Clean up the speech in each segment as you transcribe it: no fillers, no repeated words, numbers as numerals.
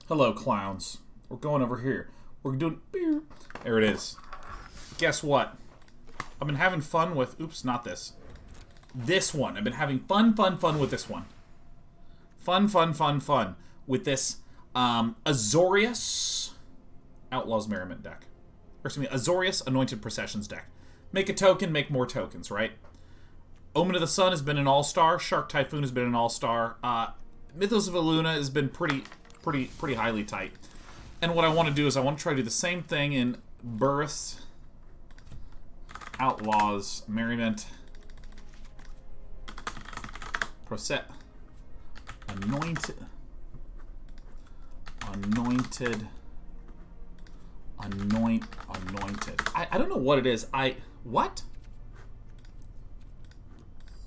Hello, clowns. We're going over here. We're doing... There it is. Guess what? I've been having fun with... Oops, not this. This one. I've been having fun with this one. Fun with this Azorius Outlaws Merriment deck. Or excuse me, Azorius Anointed Processions deck. Make a token, make more tokens, right? Omen of the Sun has been an all-star. Shark Typhoon has been an all-star. Mythos of Illuna has been pretty highly tight. And what I want to do is I want to try to do the same thing in Boros Outlaws Merriment Anointed. I don't know what it is. What?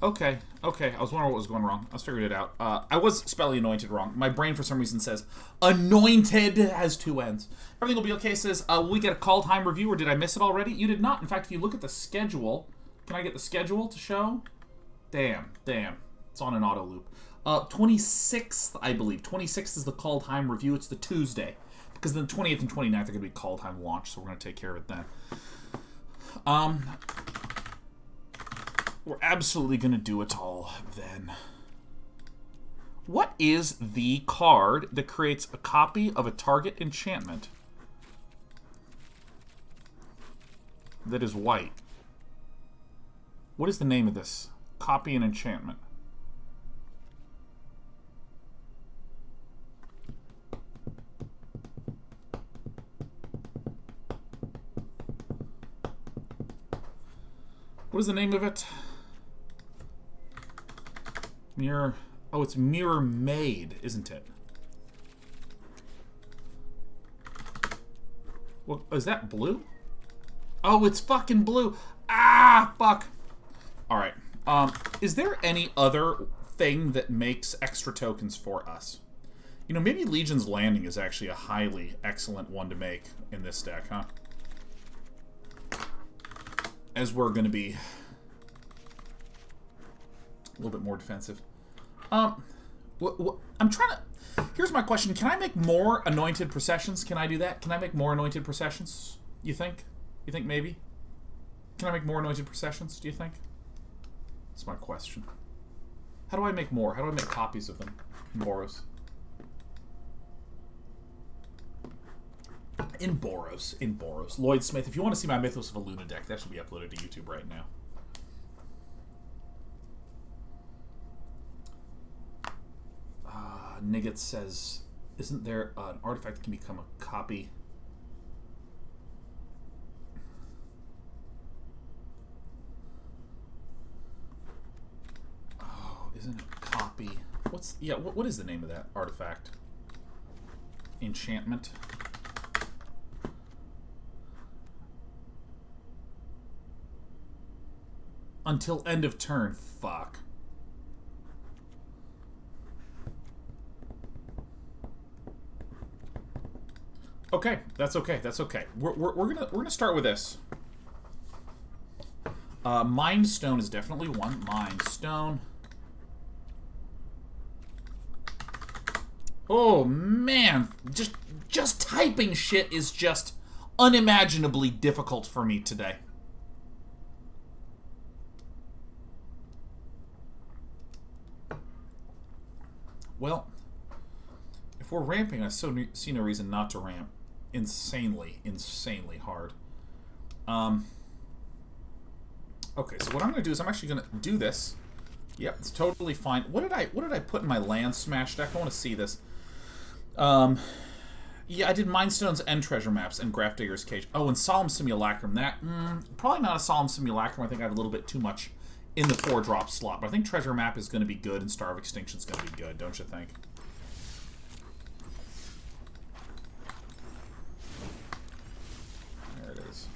Okay. I was wondering what was going wrong. I was figuring it out. I was spelling anointed wrong. My brain, for some reason, says anointed has two N's. Everything will be okay. It says, will we get a call time review, or did I miss it already? You did not. In fact, if you look at the schedule, can I get the schedule to show? Damn. It's on an auto loop. 26th, I believe. 26th is the call time review. It's the Tuesday. Because then 20th and 29th are going to be call time launch, so we're going to take care of it then. We're absolutely going to do it all then. What is the card that creates a copy of a target enchantment that is white? What is the name of this? Copy an enchantment. What is the name of it? Mirror. Oh, it's Mirror Made, isn't it? Well, is that blue? Oh, it's fucking blue. Ah, fuck. Alright. Is there any other thing that makes extra tokens for us? You know, maybe Legion's Landing is actually a highly excellent one to make in this deck, huh? As we're going to be a little bit more defensive. I'm trying to... Here's my question. Can I make more Anointed Processions? Can I do that? Can I make more Anointed Processions? You think? You think maybe? Can I make more Anointed Processions, do you think? That's my question. How do I make more? How do I make copies of them in Boros? In Boros. Lloyd Smith, if you want to see my Mythos of Illuna deck, that should be uploaded to YouTube right now. Nigget says, isn't there an artifact that can become a copy? Oh, isn't it copy? What is the name of that artifact? Enchantment? Until end of turn. Fuck. Okay, that's okay. We're gonna start with this. Mind Stone is definitely one. Mind Stone. Oh man, just typing shit is just unimaginably difficult for me today. Well, if we're ramping, I see no reason not to ramp. Insanely hard. Okay, so what I'm going to do is I'm actually going to do this. Yep, it's totally fine. What did I put in my land smash deck? I want to see this. Yeah, I did Mindstone's End Treasure Maps and Grafdigger's Cage. Oh, and Solemn Simulacrum. That probably not a Solemn Simulacrum. I think I have a little bit too much in the 4-drop slot, but I think Treasure Map is going to be good and Star of Extinction is going to be good, don't you think? There it is.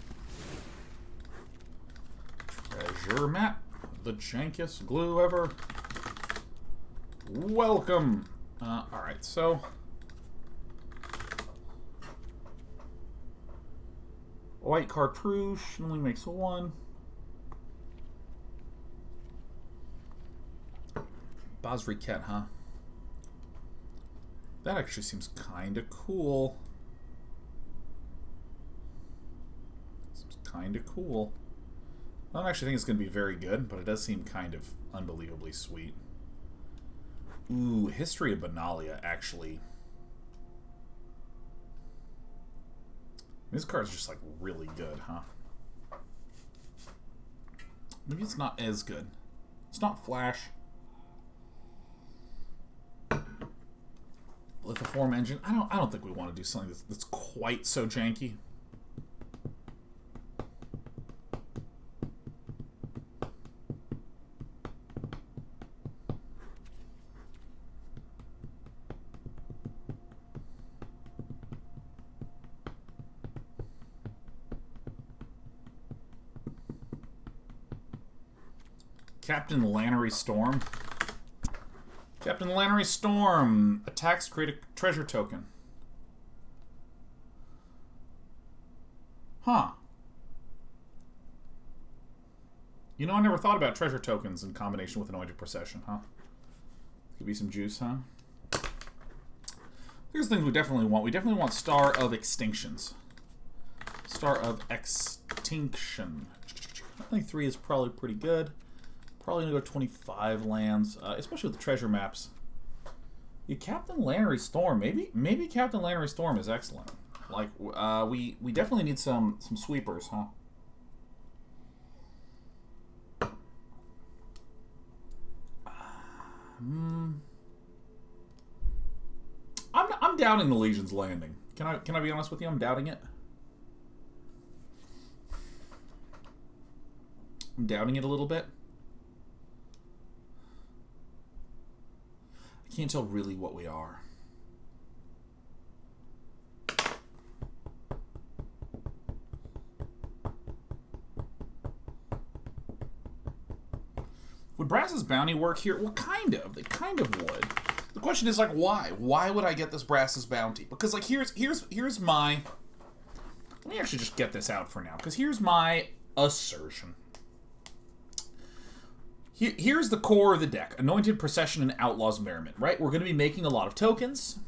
Treasure Map, the jankiest glue ever. Welcome. Alright, so... White Cartouche only makes one. Basri Ket, huh? That actually seems kind of cool. Seems kind of cool. I don't actually think it's going to be very good, but it does seem kind of unbelievably sweet. Ooh, History of Benalia, actually. This card's just, like, really good, huh? Maybe it's not as good. It's not Flash. Lithoform Engine. I don't think we want to do something that's quite so janky. Captain Lannery Storm. Captain Lannery Storm attacks, create a treasure token. Huh. You know, I never thought about treasure tokens in combination with Anointed Procession, huh? Could be some juice, huh? Here's the things we definitely want. We definitely want Star of Extinctions. Star of Extinction. I think 3 is probably pretty good. Probably gonna go 25 lands, especially with the treasure maps. Yeah, Captain Lannery Storm. Maybe Captain Lannery Storm is excellent. Like, we definitely need some sweepers, huh? I'm doubting the Legion's Landing. Can I be honest with you? I'm doubting it. I'm doubting it a little bit. I can't tell really what we are. Would Brass's Bounty work here? Well, kind of. They kind of would. The question is, like, why? Why would I get this Brass's Bounty? Because, like, here's my... Let me actually just get this out for now, because here's my assertion. Here's the core of the deck. Anointed Procession and Outlaws Merriment, right? We're going to be making a lot of tokens.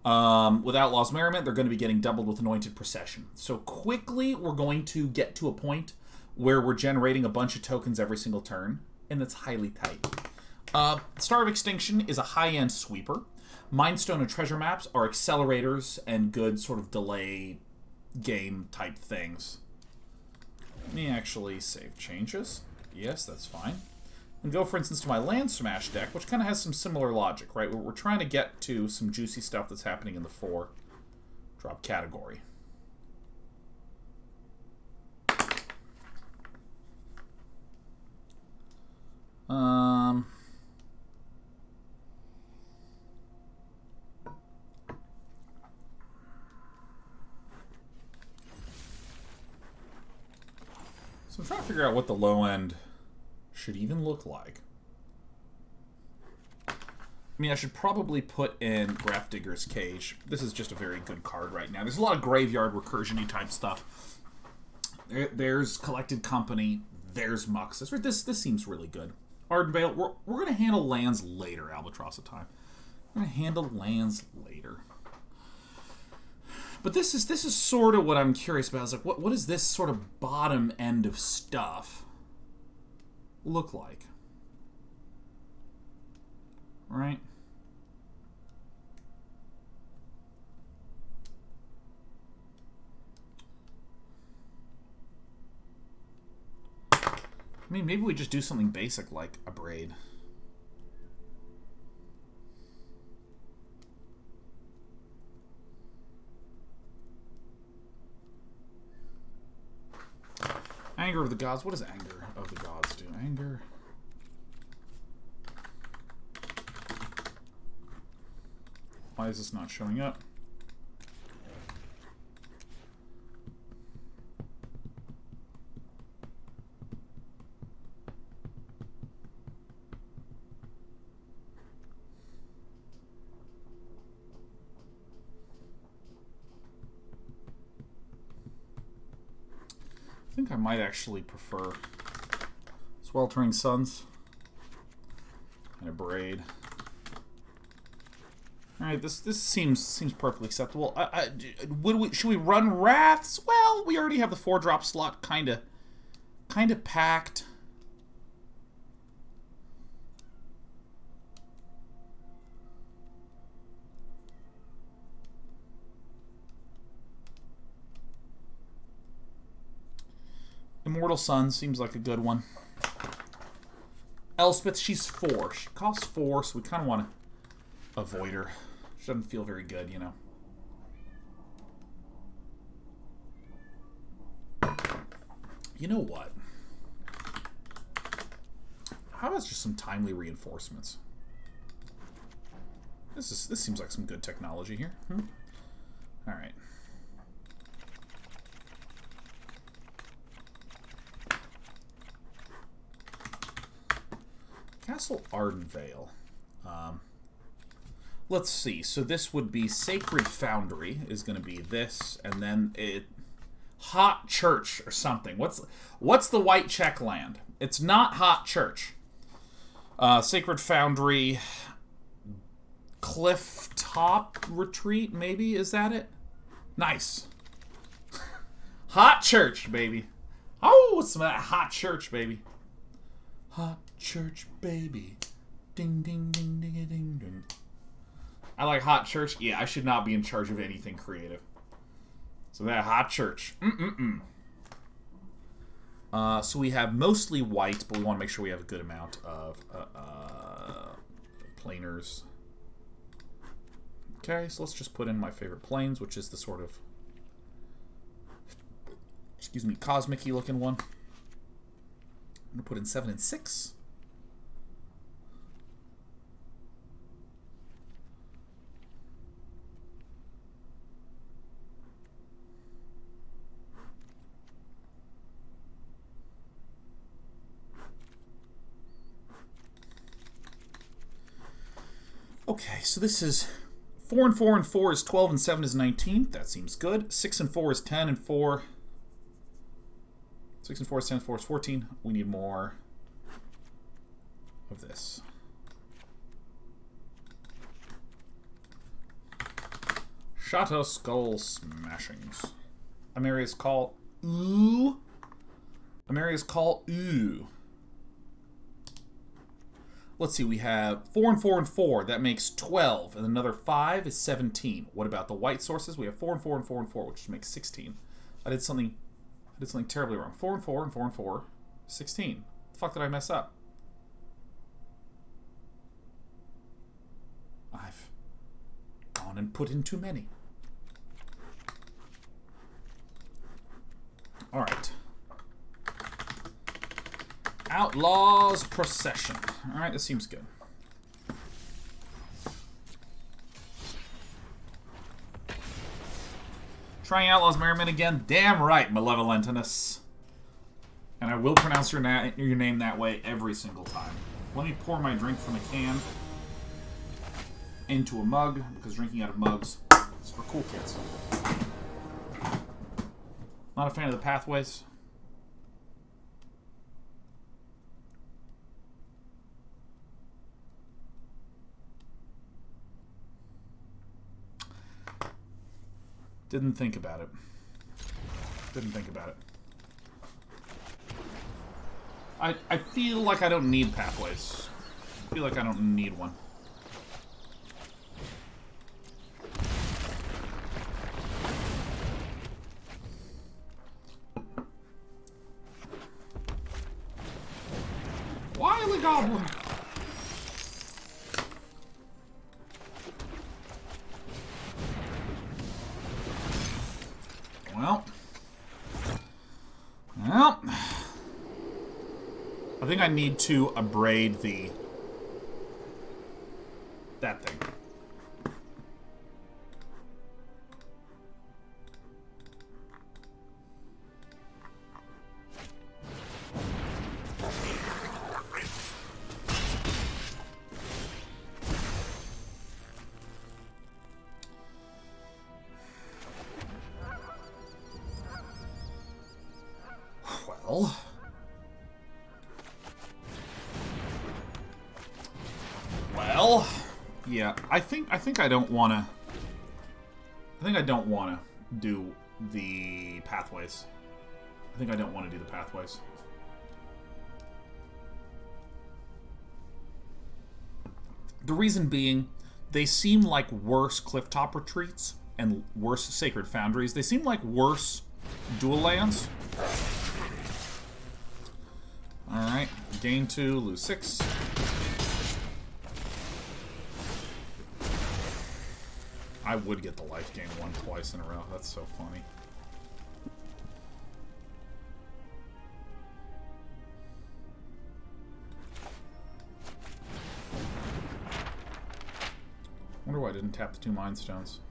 With Outlaws Merriment, they're going to be getting doubled with Anointed Procession. So quickly, we're going to get to a point where we're generating a bunch of tokens every single turn, and it's highly tight. Star of Extinction is a high-end sweeper. Mindstone and Treasure Maps are accelerators and good sort of delay game type things. Let me actually save changes. Yes, that's fine. And go, for instance, to my Land Smash deck, which kind of has some similar logic, right? We're trying to get to some juicy stuff that's happening in the 4-drop category. So I'm trying to figure out what the low end should even look like. I mean, I should probably put in Grafdigger's Cage. This is just a very good card right now. There's a lot of graveyard recursion-y type stuff. There's Collected Company. There's Muxus. This seems really good. Ardenvale. We're going to handle lands later, Albatross of Time. We're going to handle lands later. But this is sort of what I'm curious about. Is like, what does this sort of bottom end of stuff look like? Right? I mean, maybe we just do something basic like Abrade. Anger of the Gods. What does Anger of the Gods do? Anger. Why is this not showing up? I think I might actually prefer Sweltering Suns and Abrade. All right, this seems perfectly acceptable. Should we run Wraths? Well, we already have the 4-drop slot kind of packed. Immortal Sun seems like a good one. Elspeth, she's 4. She costs 4, so we kind of want to avoid her. She doesn't feel very good, you know. You know what? How about just some timely reinforcements? This seems like some good technology here. All right. Castle Ardenvale. Let's see. So this would be Sacred Foundry is going to be this, and then Hot Church or something. What's the white check land? It's not Hot Church. Sacred Foundry, Clifftop Retreat, maybe? Is that it? Nice. Hot Church, baby. Oh, some of that Hot Church, baby. Hot Church, baby. Ding, ding, ding, ding, ding, ding. I like Hot Church. Yeah, I should not be in charge of anything creative. So that Hot Church. So we have mostly white, but we want to make sure we have a good amount of planers. Okay, so let's just put in my favorite planes, which is the sort of, excuse me, cosmic-y looking one. I'm going to put in 7 and 6. Okay, so this is 4 and 4 and 4 is 12 and 7 is 19. That seems good. 6 and 4 is 10 and 4. 6 and 4 is 10 and 4 is 14. We need more of this. Shatterskull Smashings. Emeria's Call. Ooh. Emeria's Call. Ooh. Let's see, we have 4 and 4 and 4. That makes 12. And another 5 is 17. What about the white sources? We have 4 and 4 and 4 and 4, which makes 16. I did something terribly wrong. 4 and 4 and 4 and 4. 16. The fuck did I mess up? I've gone and put in too many. Alright. Outlaws Procession. Alright, this seems good. Trying Outlaws Merriment again? Damn right, Malevolentinous. And I will pronounce your name that way every single time. Let me pour my drink from a can into a mug, because drinking out of mugs is for cool kids. Not a fan of the pathways. Didn't think about it. I feel like I don't need pathways. I feel like I don't need one. Wily Goblin! Well, I think I need to abrade that thing. Well, yeah, Yeah, I think I don't wanna. I think I don't wanna do the pathways. I think I don't want to do the pathways. The reason being, they seem like worse Clifftop Retreats and worse Sacred Foundries. They seem like worse dual lands. Alright, gain 2, lose 6. I would get the life gain 1 twice in a row. That's so funny. Wonder why I didn't tap the 2 Mind Stones.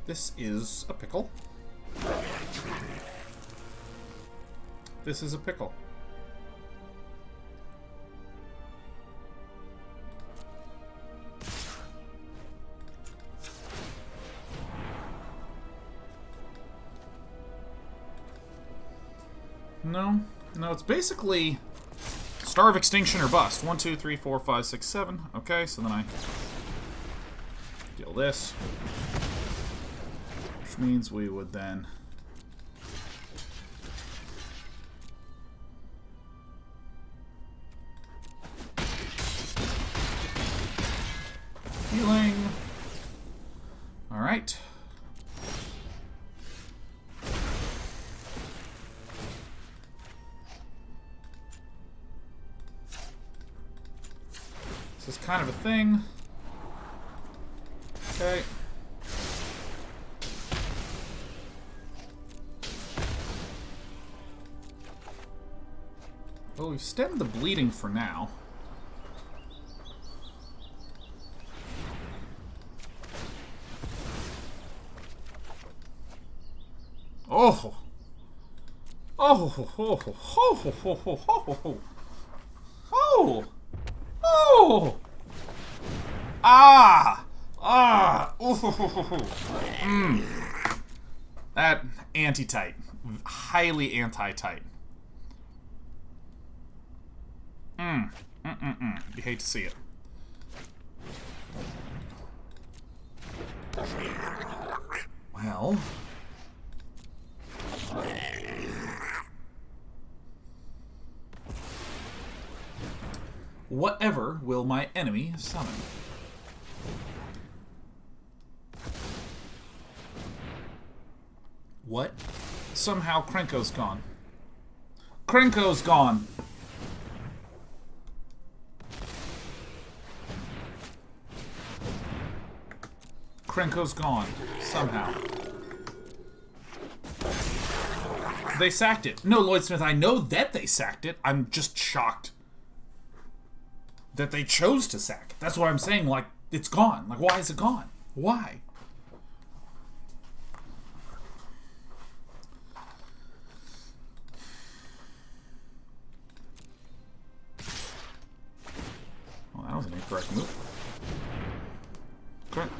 This is a pickle. This is a pickle. No, it's basically Star of Extinction or bust. 1, 2, 3, 4, 5, 6, 7. Okay, so then I deal this. Which means we would then healing. Alright. This is kind of a thing. Okay. Well, we've stemmed the bleeding for now. Oh! Oh! Oh! Oh! Oh! Oh! Oh! Oh! Oh! Ah! Ah! Ooh. That anti-tight. Highly anti-tight. You hate to see it. Well... whatever will my enemy summon? What? Somehow Krenko's gone. Krenko's gone! Krenko's gone. Somehow. They sacked it. No, Lloyd Smith, I know that they sacked it. I'm just shocked that they chose to sack it. That's what I'm saying, like, it's gone. Like, why is it gone? Why? Well, that was an incorrect move. Correct.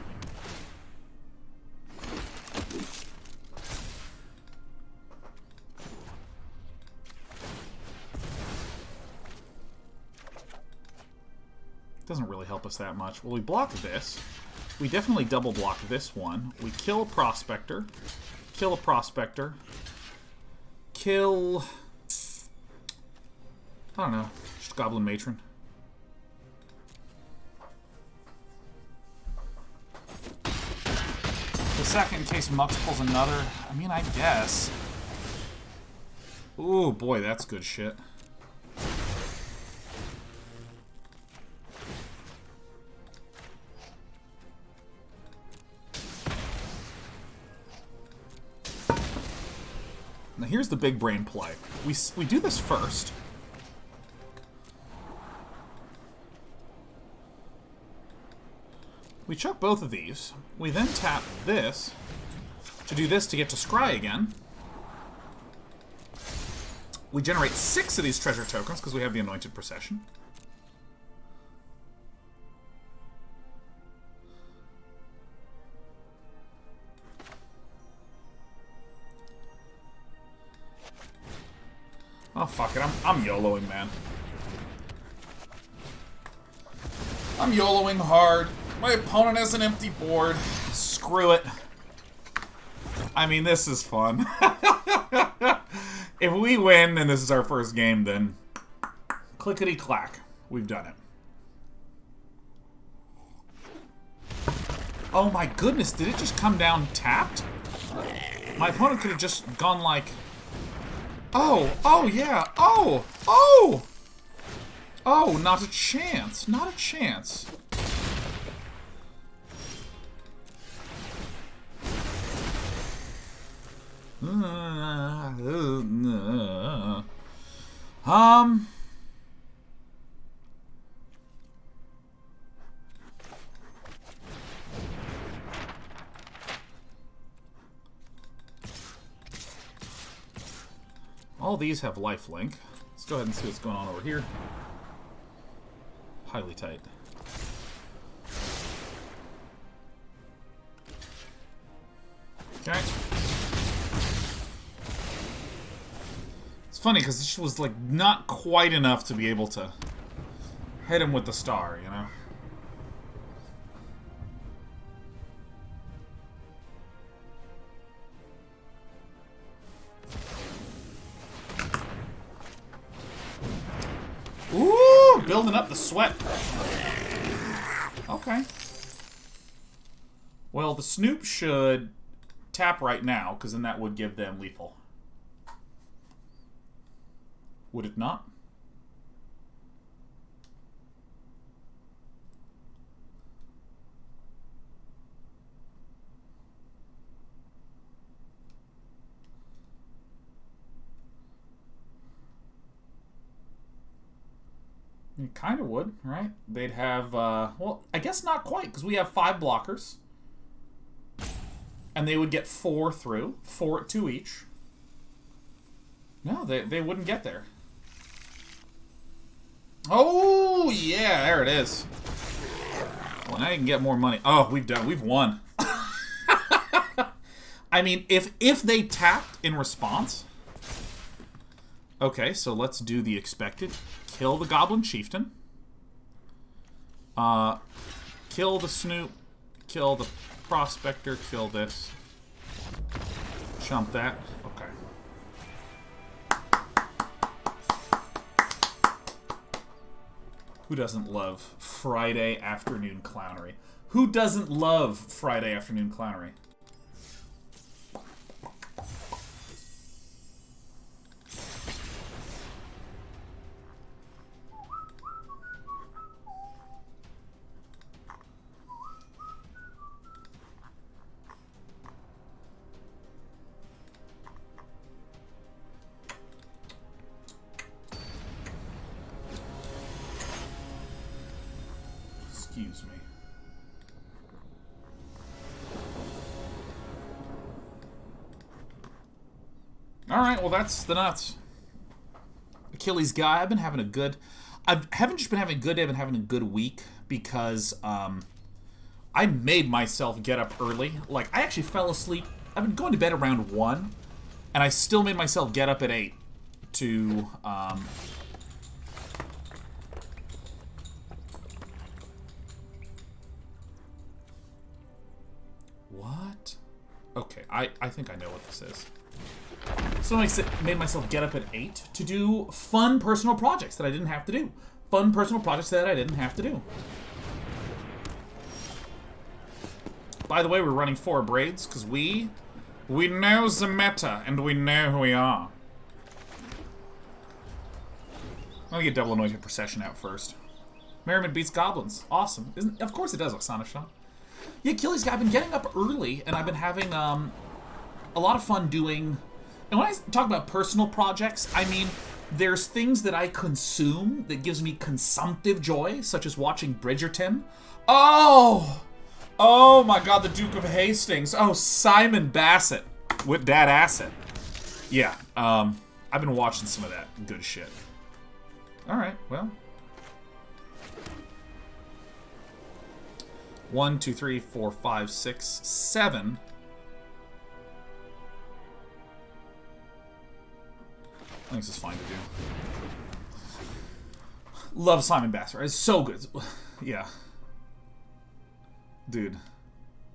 Doesn't really help us that much. Well, we block this. We definitely double block this one. We kill a Prospector. Kill a Prospector. Kill... I don't know. Just Goblin Matron. The second, in case Mux pulls another. I mean, I guess. Ooh, boy, that's good shit. Now here's the big brain play. We do this first. We chuck both of these. We then tap this to do this to get to scry again. We generate 6 of these treasure tokens because we have the Anointed Procession. Oh, fuck it. I'm YOLOing, man. I'm YOLOing hard. My opponent has an empty board. Screw it. I mean, this is fun. If we win and this is our first game, then clickety-clack. We've done it. Oh my goodness, did it just come down tapped? My opponent could have just gone like... Oh, yeah, oh! Oh, not a chance, not a chance. All these have lifelink. Let's go ahead and see what's going on over here. Highly tight. Okay. It's funny because this was like not quite enough to be able to hit him with the star, you know? Ooh, building up the sweat. Okay. Well, the Snoop should tap right now, because then that would give them lethal. Would it not? It kind of would, right? They'd have, well, I guess not quite, because we have 5 blockers. And they would get 4 through, 2 each. No, they wouldn't get there. Oh, yeah, there it is. Well, now you can get more money. Oh, we've won. I mean, if they tapped in response... Okay, so let's do the expected. Kill the Goblin Chieftain. Kill the Snoop. Kill the Prospector. Kill this. Chump that. Okay. Who doesn't love Friday afternoon clownery? Who doesn't love Friday afternoon clownery? Excuse me. Alright, well that's the nuts. Achilles guy, I've been having a good... I haven't just been having a good day, I've been having a good week because I made myself get up early. Like, I actually fell asleep. I've been going to bed around 1, and I still made myself get up at 8 to... What? Okay, I think I know what this is. So I made myself get up at 8 to do fun personal projects that I didn't have to do. Fun personal projects that I didn't have to do. By the way, we're running 4 Abrades because we know the meta and we know who we are. I'm gonna get double Anointed Procession out first. Merriment beats goblins. Awesome. Of course it does, Oksana Shah. Yeah, Achilles guy, I've been getting up early, and I've been having a lot of fun doing... And when I talk about personal projects, I mean, there's things that I consume that gives me consumptive joy, such as watching Bridgerton. Oh! Oh my god, the Duke of Hastings. Oh, Simon Bassett with that asset. Yeah, I've been watching some of that good shit. Alright, well... 1, 2, 3, 4, 5, 6, 7. think this is fine to do. Love Simon Basser. It's so good. Yeah. Dude.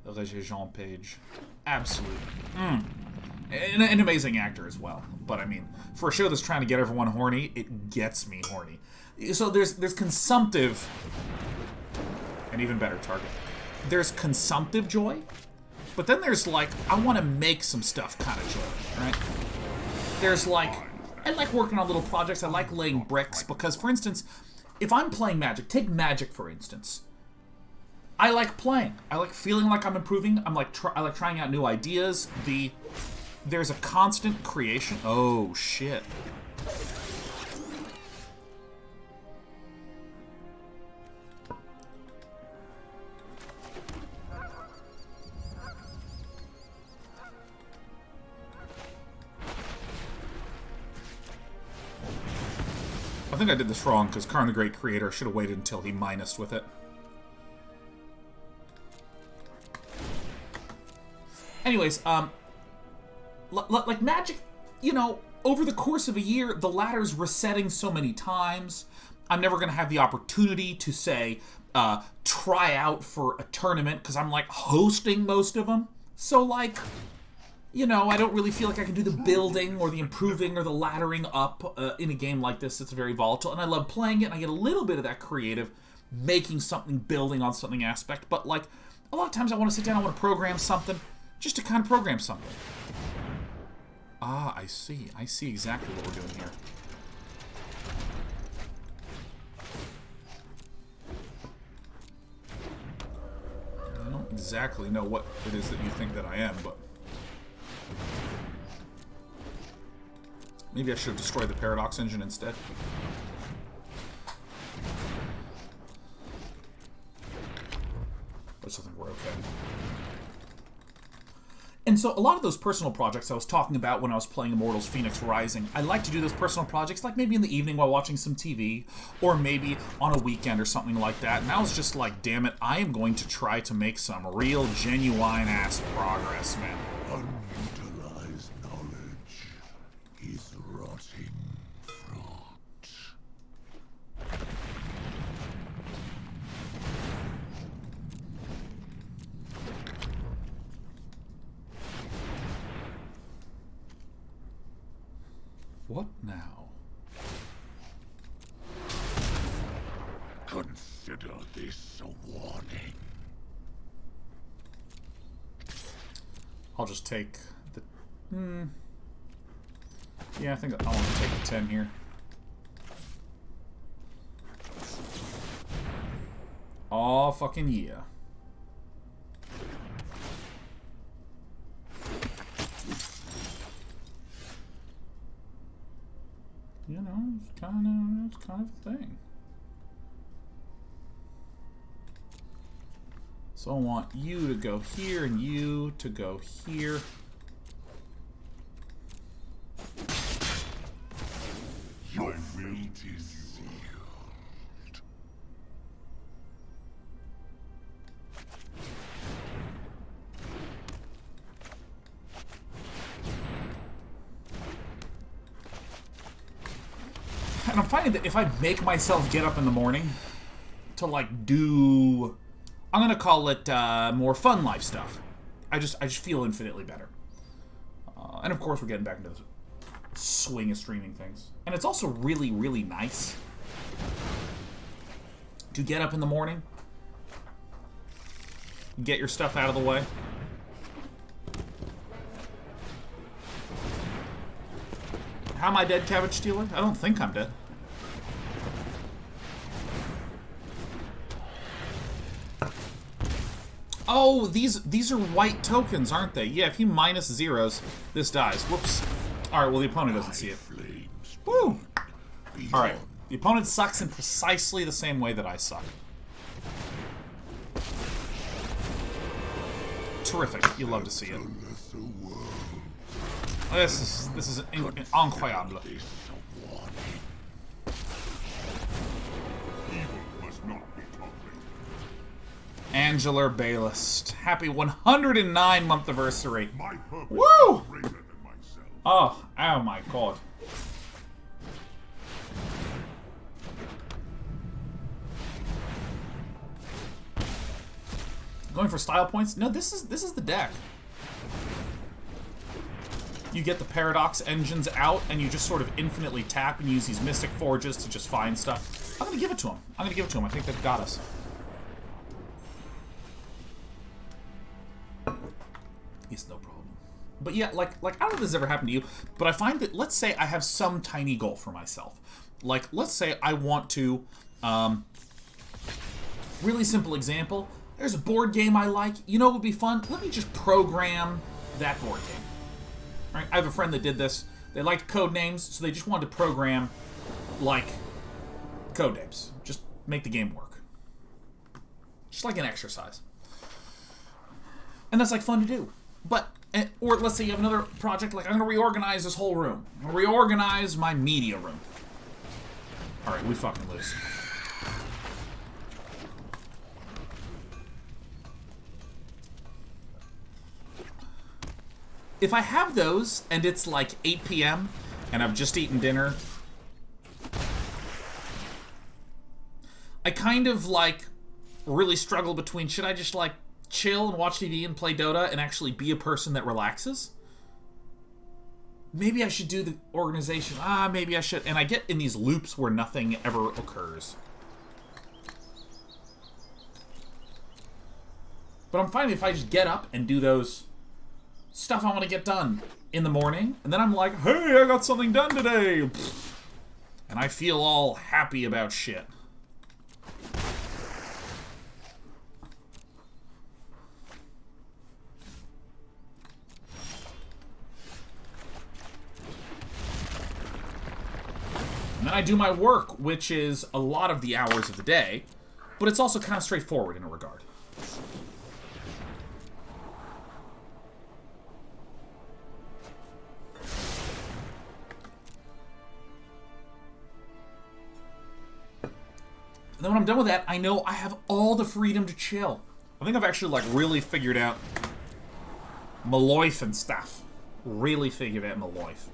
Regé Jean Page. Absolutely. An amazing actor as well. But I mean, for a show that's trying to get everyone horny, it gets me horny. So there's consumptive, and even better, Target. There's consumptive joy, but then there's like, I want to make some stuff kind of joy, right? There's like, I like working on little projects. I like laying bricks because, for instance, if I'm playing Magic, take Magic for instance. I like playing. I like feeling like I'm improving. I like trying out new ideas. There's a constant creation. Oh shit. I think I did this wrong because Karn the Great Creator should have waited until he minused with it. Anyways, like Magic, you know, over the course of a year, the ladder's resetting so many times. I'm never going to have the opportunity to, say, try out for a tournament because I'm, like, hosting most of them. So, like, you know, I don't really feel like I can do the building or the improving or the laddering up in a game like this. It's very volatile, and I love playing it, and I get a little bit of that creative, making something, building on something aspect. But, like, a lot of times I want to sit down, I want to program something, just to kind of program something. Ah, I see. I see exactly what we're doing here. I don't exactly know what it is that you think that I am, but... maybe I should have destroyed the Paradox engine instead. I still think we're okay. And so a lot of those personal projects I was talking about when I was playing Immortals Phoenix Rising, I like to do those personal projects like maybe in the evening while watching some TV, or maybe on a weekend or something like that. And I was just like, damn it, I am going to try to make some real genuine-ass progress, man. Unutilized knowledge is rotting fruit. What now? Consider this a warning. I'll just take the... yeah, I think I want to take the 10 here. Aw, fucking yeah. You know, it's kind of a thing. So I want you to go here and you to go here. Your fate is sealed. And I'm finding that if I make myself get up in the morning to, like, do... I'm gonna call it more fun life stuff. I just feel infinitely better. And of course we're getting back into the swing of streaming things. And it's also really, really nice to get up in the morning, get your stuff out of the way. How am I dead, Cabbage Stealer? I don't think I'm dead. Oh, these are white tokens, aren't they? Yeah, if he minus zeros, this dies. Whoops. Alright, well, the opponent doesn't see it. Woo! Alright, the opponent sucks in precisely the same way that I suck. Terrific. You love to see it. This is incroyable. Angular Balist. Happy 109 month anniversary. Woo! Oh my god. Going for style points? No, this is the deck. You get the Paradox engines out, and you just sort of infinitely tap and use these Mystic Forges to just find stuff. I'm gonna give it to him. I think they've got us. It's no problem. But yeah, like I don't know if this has ever happened to you, but I find that, let's say I have some tiny goal for myself. Like, let's say I want to, really simple example, there's a board game I like, you know what would be fun? Let me just program that board game. Right? I have a friend that did this. They liked code names, so they just wanted to program, like, code names. Just make the game work. Just like an exercise. And that's, like, fun to do. But, or let's say you have another project, like, I'm going to reorganize this whole room. I'm going to reorganize my media room. Alright, we fucking lose. If I have those, and it's like 8 p.m., and I've just eaten dinner, I kind of, like, really struggle between, should I just, like, chill and watch TV and play Dota and actually be a person that relaxes? Maybe I should do the organization. Maybe I should. And I get in these loops where nothing ever occurs. But I'm finding if I just get up and do those stuff I want to get done in the morning, and then I'm like, hey, I got something done today! And I feel all happy about shit. And then I do my work, which is a lot of the hours of the day, but it's also kind of straightforward in a regard. And then when I'm done with that, I know I have all the freedom to chill. I think I've actually, like, really figured out my life and stuff. Really figured out my life.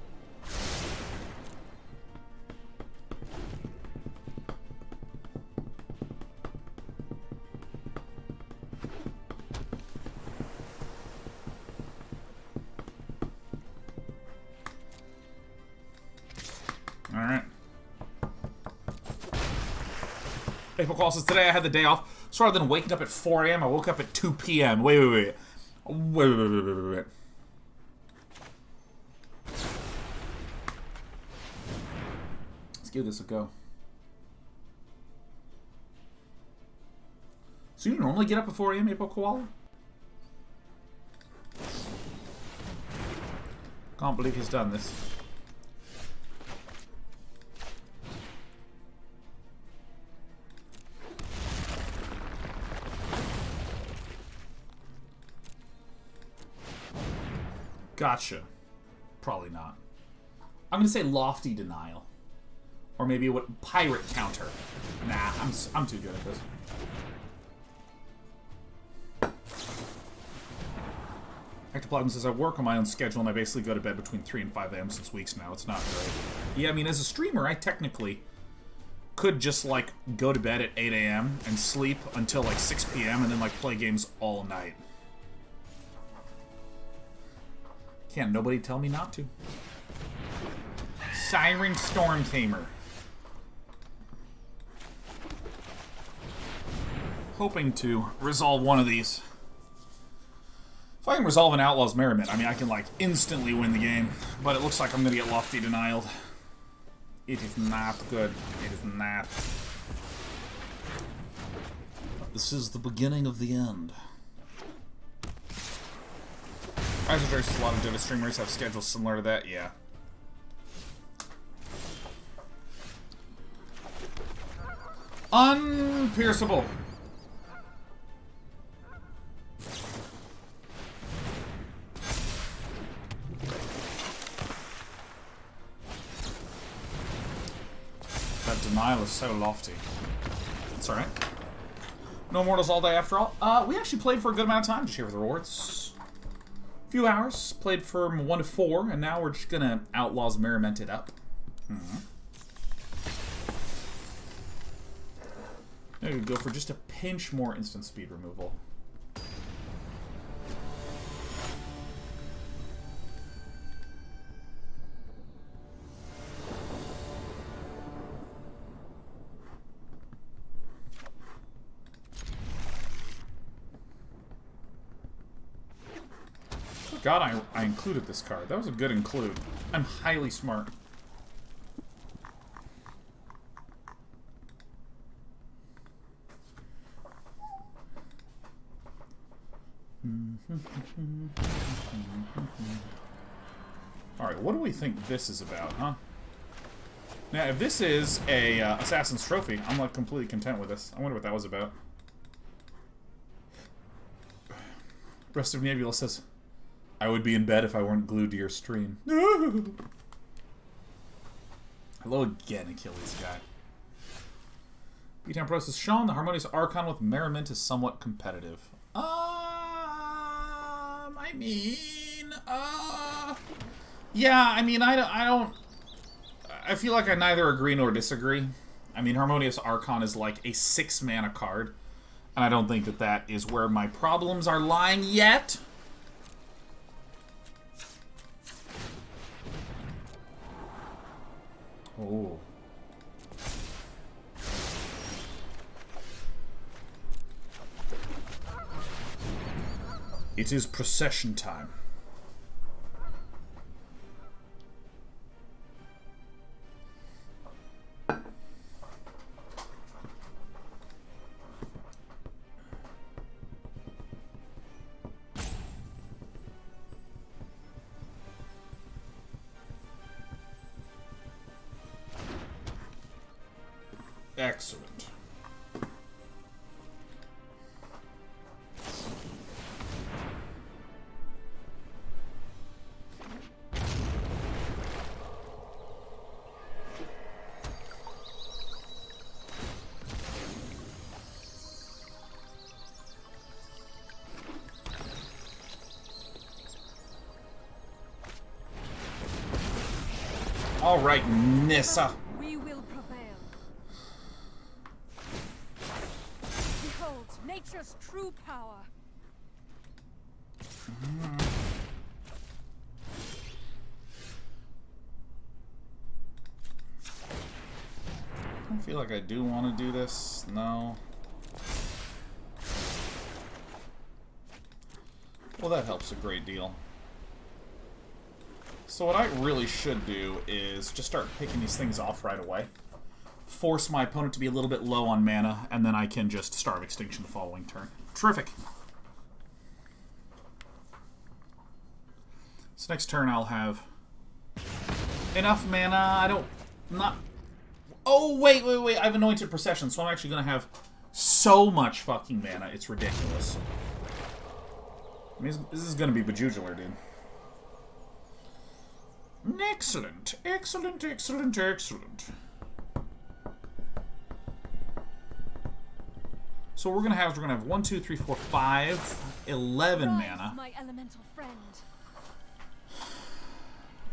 Alright. April says, today I had the day off, so rather than waking up at 4 a.m., I woke up at 2 p.m. Wait. Let's give this a go. So you normally get up at 4 a.m., April Koala? Can't believe he's done this. Gotcha. Probably not. I'm gonna say lofty denial, or maybe what pirate counter. Nah, I'm too good at this. Ectoplasm says I work on my own schedule and I basically go to bed between 3 and 5 a.m. since weeks now. It's not great. Yeah, I mean, as a streamer, I technically could just like go to bed at 8 a.m. and sleep until like 6 p.m. and then like play games all night. Can't nobody tell me not to. Siren Storm Tamer. Hoping to resolve one of these. If I can resolve an Outlaws Merriment, I mean, I can, like, instantly win the game. But it looks like I'm gonna get lofty denialed. It is not good. It is not. This is the beginning of the end. I suggest a lot of Dota streamers have schedules similar to that, yeah. Unpierceable. That denial is so lofty. It's alright. No mortals all day after all. We actually played for a good amount of time just here with the rewards. Few hours, played from 1 to 4, and now we're just gonna Outlaws Merriment it up. Maybe go for just a pinch more instant speed removal. forgot I included this card. That was a good include. I'm highly smart. Alright, what do we think this is about, huh? Now, if this is a Assassin's Trophy, I'm like completely content with this. I wonder what that was about. Rest of Nebula says, I would be in bed if I weren't glued to your stream. Hello again, Achilles guy. B-Town Pro says, Sean, the Harmonious Archon with Merriment is somewhat competitive. I mean, yeah, I mean, I feel like I neither agree nor disagree. I mean, Harmonious Archon is like a 6-mana card, and I don't think that that is where my problems are lying yet. Oh. It is procession time. Excellent. All right, Nissa. We will prevail. Behold, nature's true power. I feel like I do want to do this. No. Well, that helps a great deal. So what I really should do is just start picking these things off right away. Force my opponent to be a little bit low on mana, and then I can just Star of Extinction the following turn. Terrific. So next turn I'll have enough mana. Oh, wait. I have Anointed Procession, so I'm actually going to have so much fucking mana. It's ridiculous. I mean, this is going to be Bejugular, dude. Excellent. Excellent. So what we're gonna have 1, 2, 3, 4, 5, 11 mana. My elemental friend.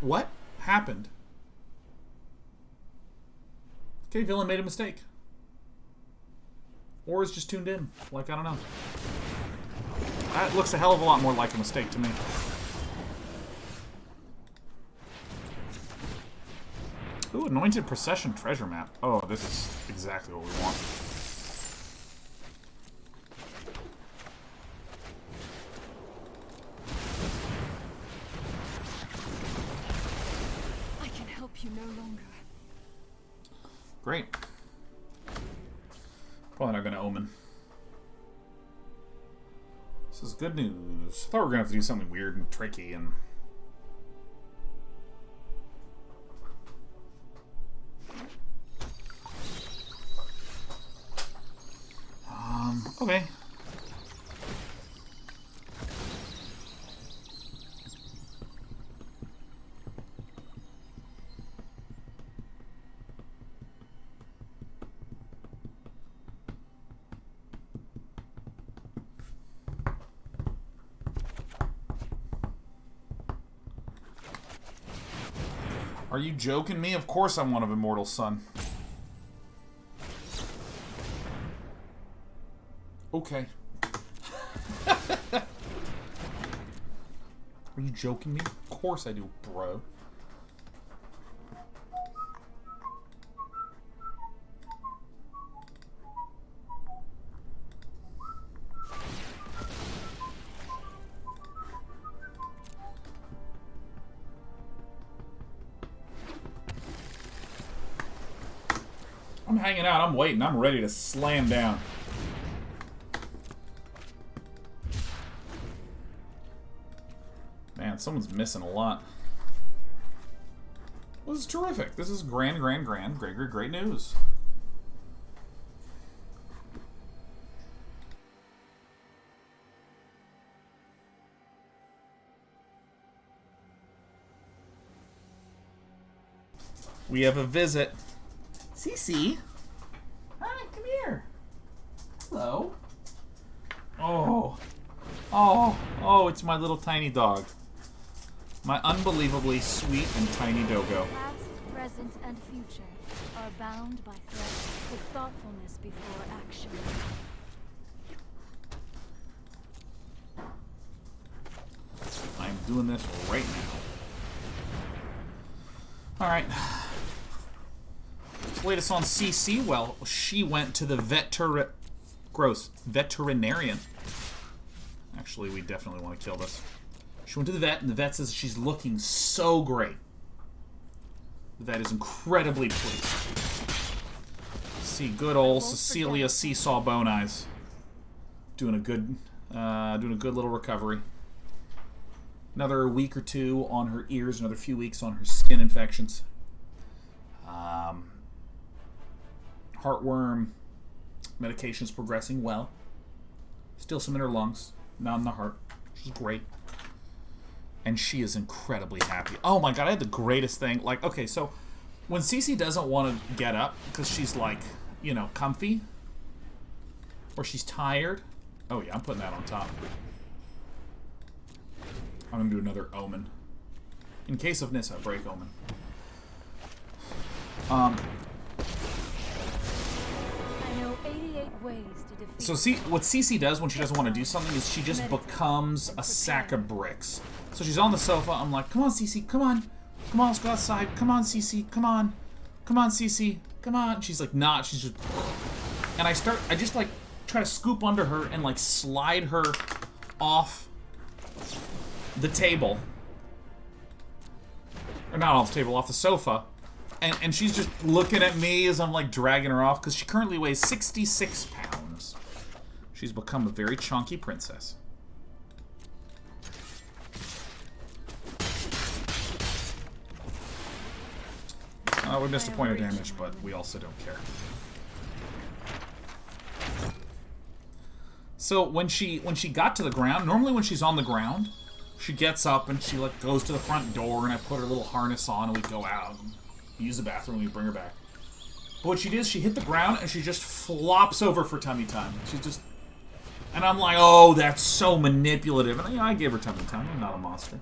What happened? Okay, villain made a mistake. Or is just tuned in. Like, I don't know. That looks a hell of a lot more like a mistake to me. Ooh, Anointed Procession treasure map. Oh, this is exactly what we want. I can help you no longer. Great. Probably not gonna Omen. This is good news. I thought we were gonna have to do something weird and tricky and... okay. Are you joking me? Of course I'm one of Immortal Sun. Okay. Are you joking me? Of course I do, bro. hanging out. I'm waiting. I'm ready to slam down. Man, someone's missing a lot. Well, this is terrific. This is great news. We have a visit. Cece? Hi, come here. Hello. Oh, it's my little tiny dog. My unbelievably sweet and tiny doggo. Past, present, and future are bound by threats with thoughtfulness before action. I'm doing this right now. Alright. Latest on CC, well, she went to the veterinarian. Actually, we definitely want to kill this. She went to the vet, and the vet says she's looking so great. The vet is incredibly pleased. See, good old Cecilia Seesaw Bone Eyes doing a good little recovery. Another week or two on her ears, another few weeks on her skin infections. Heartworm medication's progressing well. Still some in her lungs, not in the heart, which is great. And she is incredibly happy. Oh my god, I had the greatest thing. Like, okay, so when Cece doesn't want to get up because she's like, you know, comfy, or she's tired. Oh yeah, I'm putting that on top. I'm gonna do another Omen. In case of Nissa, break Omen. I know 88 ways to defeat. So see, what Cece does when she doesn't want to do something is she just becomes a sack of bricks. So she's on the sofa. I'm like, come on, Cece, come on. Come on, let's go outside. Come on, Cece, come on. Come on, Cece, come on. She's like, not. She's just... And I just like try to scoop under her and like slide her off the table. Or not off the table, off the sofa. And she's just looking at me as I'm like dragging her off because she currently weighs 66 pounds. She's become a very chunky princess. We missed a point of damage, but we also don't care. So when she got to the ground, normally when she's on the ground, she gets up and she like goes to the front door and I put her little harness on and we go out and use the bathroom and we bring her back. But what she did is she hit the ground and she just flops over for tummy time. She's just... And I'm like, oh, that's so manipulative. And I gave her tummy time. I'm not a monster.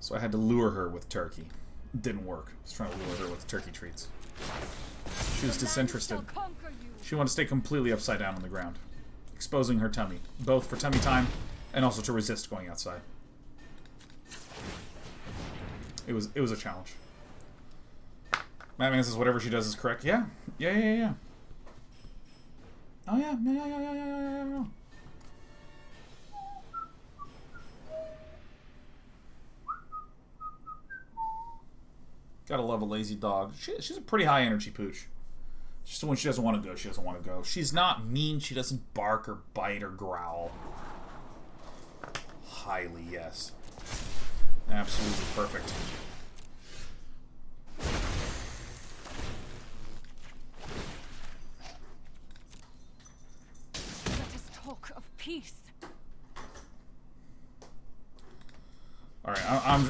So I had to lure her with turkey. It didn't work. I was trying to lure her with turkey treats. She was disinterested. She wanted to stay completely upside down on the ground, exposing her tummy, both for tummy time and also to resist going outside. It was a challenge. Madman says whatever she does is correct. Yeah. Yeah. Oh yeah. Yeah. Gotta love a lazy dog. She's a pretty high energy pooch. Just when she doesn't want to go, she doesn't want to go. She's not mean. She doesn't bark or bite or growl. Highly, yes. Absolutely perfect. Let us talk of peace. All right,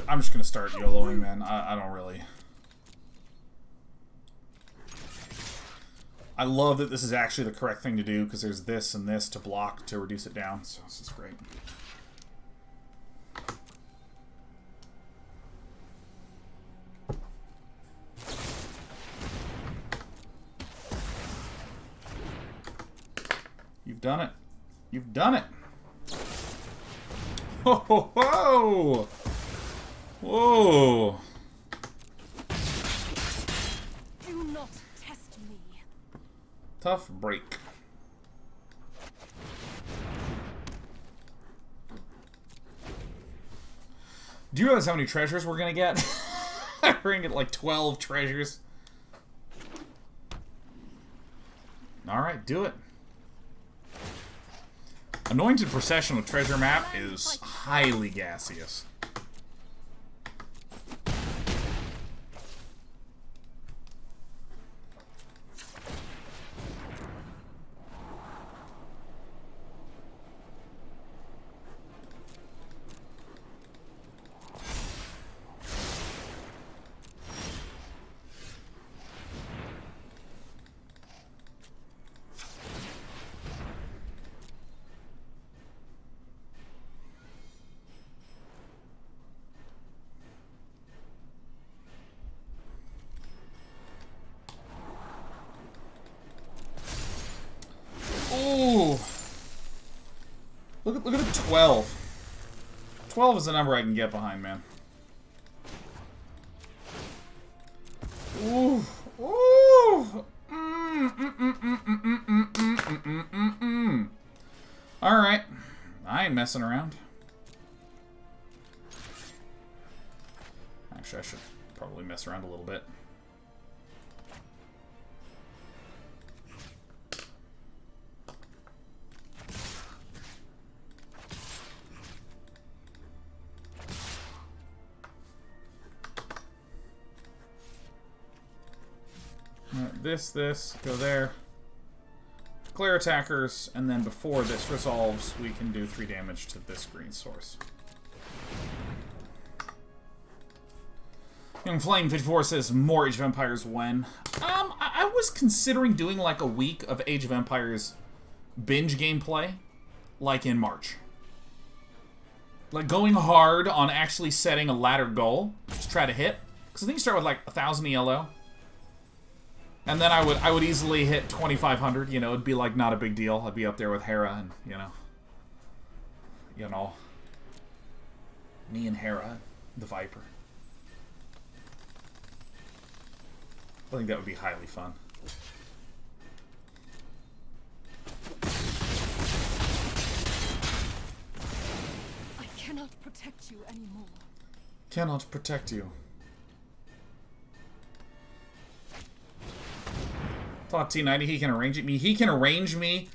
I'm just gonna start YOLOing, man. I don't really. I love that this is actually the correct thing to do because there's this and this to block to reduce it down. So this is great. You've done it. You've done it. Ho ho ho! Whoa! Do not test me. Tough break. Do you realize how many treasures we're gonna get? We're gonna get like 12 treasures. Alright, do it. Anointed Procession with treasure map is highly gaseous. Ooh. Look at the 12. 12 is a number I can get behind, man. Ooh. Ooh. Alright. I ain't messing around. Actually, I should probably mess around a little bit. This, go there. Clear attackers, and then before this resolves, we can do 3 damage to this green source. Young Flame 54 says, more Age of Empires when? I was considering doing like a week of Age of Empires binge gameplay, like in March. Like going hard on actually setting a ladder goal to try to hit. Because I think you start with like 1,000 ELO. And then I would easily hit 2,500, you know, it'd be like not a big deal. I'd be up there with Hera and, you know, me and Hera, the Viper. I think that would be highly fun. I cannot protect you anymore. Cannot protect you. Thought T90, he can arrange me. He can arrange me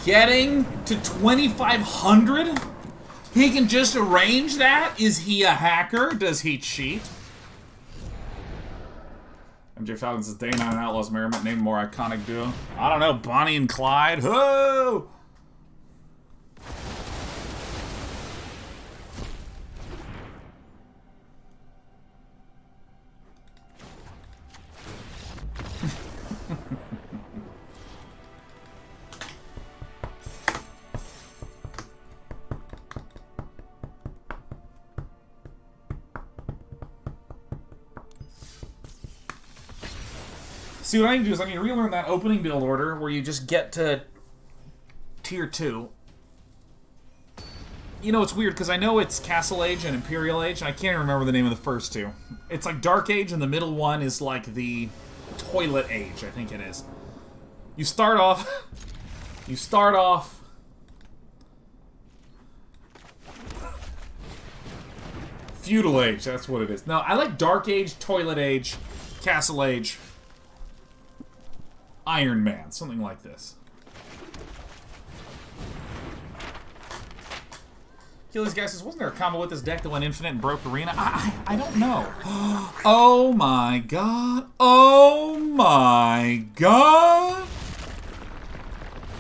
getting to 2,500? He can just arrange that? Is he a hacker? Does he cheat? MJ Falcon says, Day 9 Outlaws Merriment, name a more iconic duo. I don't know, Bonnie and Clyde? Whoa! See, what I need to do is I need to relearn that opening build order where you just get to tier 2. You know, it's weird because I know it's Castle Age and Imperial Age, and I can't remember the name of the first two. It's like Dark Age, and the middle one is like the Toilet Age, I think it is. You start off... Feudal Age, that's what it is. No, I like Dark Age, Toilet Age, Castle Age, Iron Man, something like this. Achilles guy says, wasn't there a combo with this deck that went infinite and broke Arena? I don't know. Oh my god. Oh my god.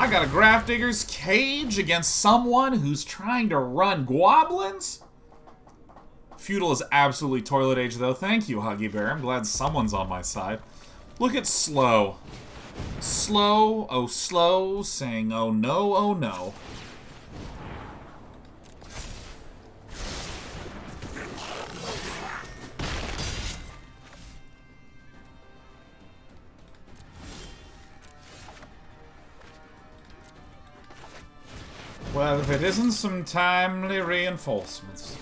I got a Grafdigger's Cage against someone who's trying to run Goblins? Feudal is absolutely Toilet Age, though. Thank you, Huggy Bear. I'm glad someone's on my side. Look at Slow. Slow, oh slow, saying oh no, oh no. Well, if it isn't some timely reinforcements.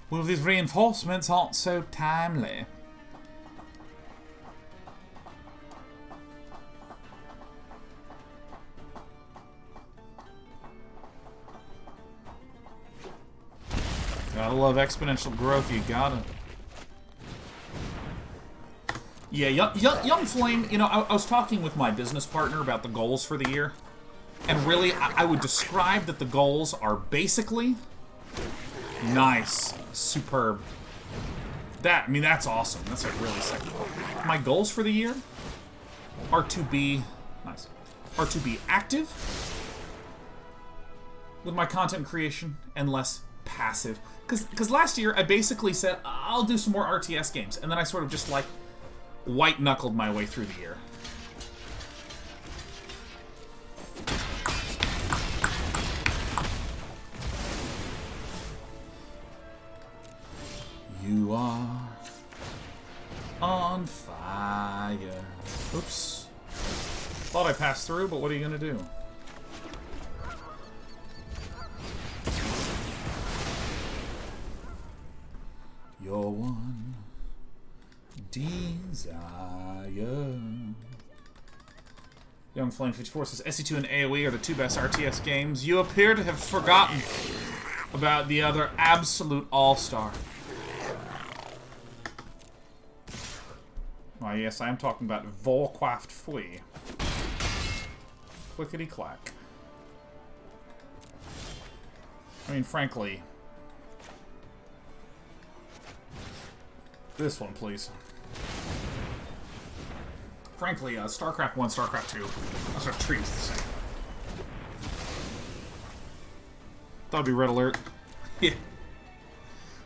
Well, these reinforcements aren't so timely. Gotta love exponential growth, you gotta. Yeah, Young Flame, you know, I was talking with my business partner about the goals for the year. And really, I would describe that the goals are basically nice, superb. I mean, that's awesome. That's like really sick. My goals for the year are to be active with my content creation and less passive. Because last year I basically said I'll do some more RTS games, and then I sort of just like white knuckled my way through the year. You are on fire. Oops. Thought I passed through, but what are you gonna do? Your one desire. Young Flame 54 says SE2 and AoE are the two best RTS games. You appear to have forgotten about the other absolute all-star. Why, yes, I am talking about Volquaft Fui. Clickety-clack. I mean, frankly... This one, please. Frankly, StarCraft 1, StarCraft 2, that's what treats the same. That'd be red alert. Yeah.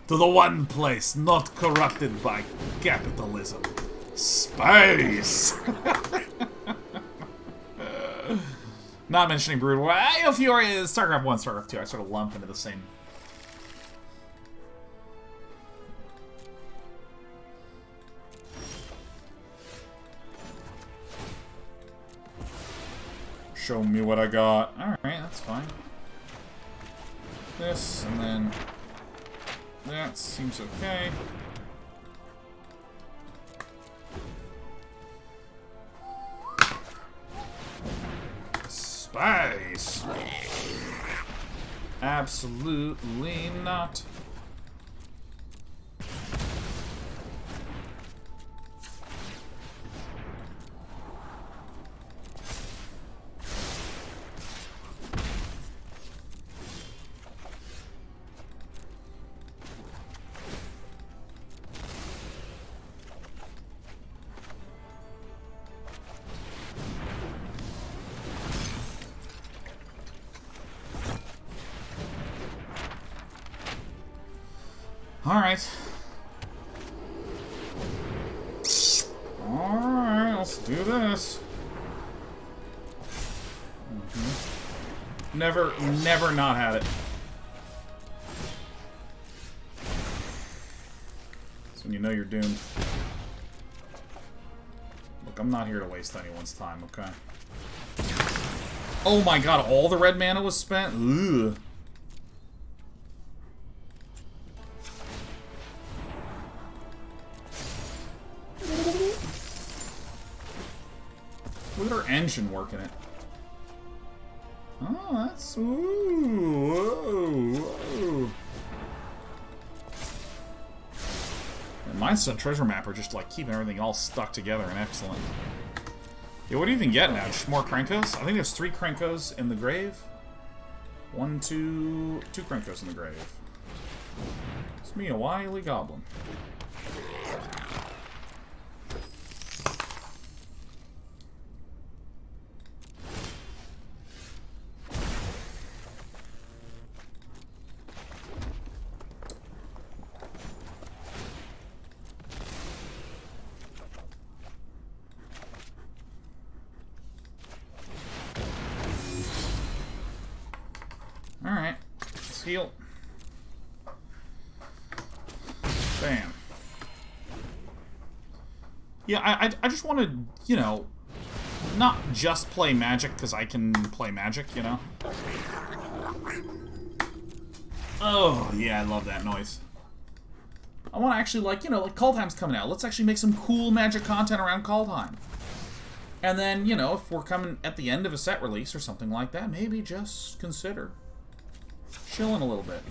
To the one place not corrupted by capitalism. Space! Not mentioning Brood War. Fiore is StarCraft 1, StarCraft 2. I sort of lump into the same. Show me what I got. Alright, that's fine. This, and then... That seems okay. Spice! Absolutely not. Alright. Alright, let's do this. Never not had it. That's when you know you're doomed. Look, I'm not here to waste anyone's time, okay? Oh my god, all the red mana was spent? Ugh. Look at our engine working it. Oh, that's... Ooh, whoa, whoa. And mine's a treasure mapper, just like keeping everything all stuck together and excellent. Yeah, what do you even get now? Just more Krenkos? I think there's 3 Krenkos in the grave. 1, 2... 2 Krenkos in the grave. It's me, a wily goblin. Alright, let's heal. Bam. Yeah, I just want to, you know, not just play Magic because I can play Magic, you know? Oh, yeah, I love that noise. I want to actually, like, you know, like Kaldheim's coming out. Let's actually make some cool Magic content around Kaldheim. And then, you know, if we're coming at the end of a set release or something like that, maybe just consider chilling a little bit.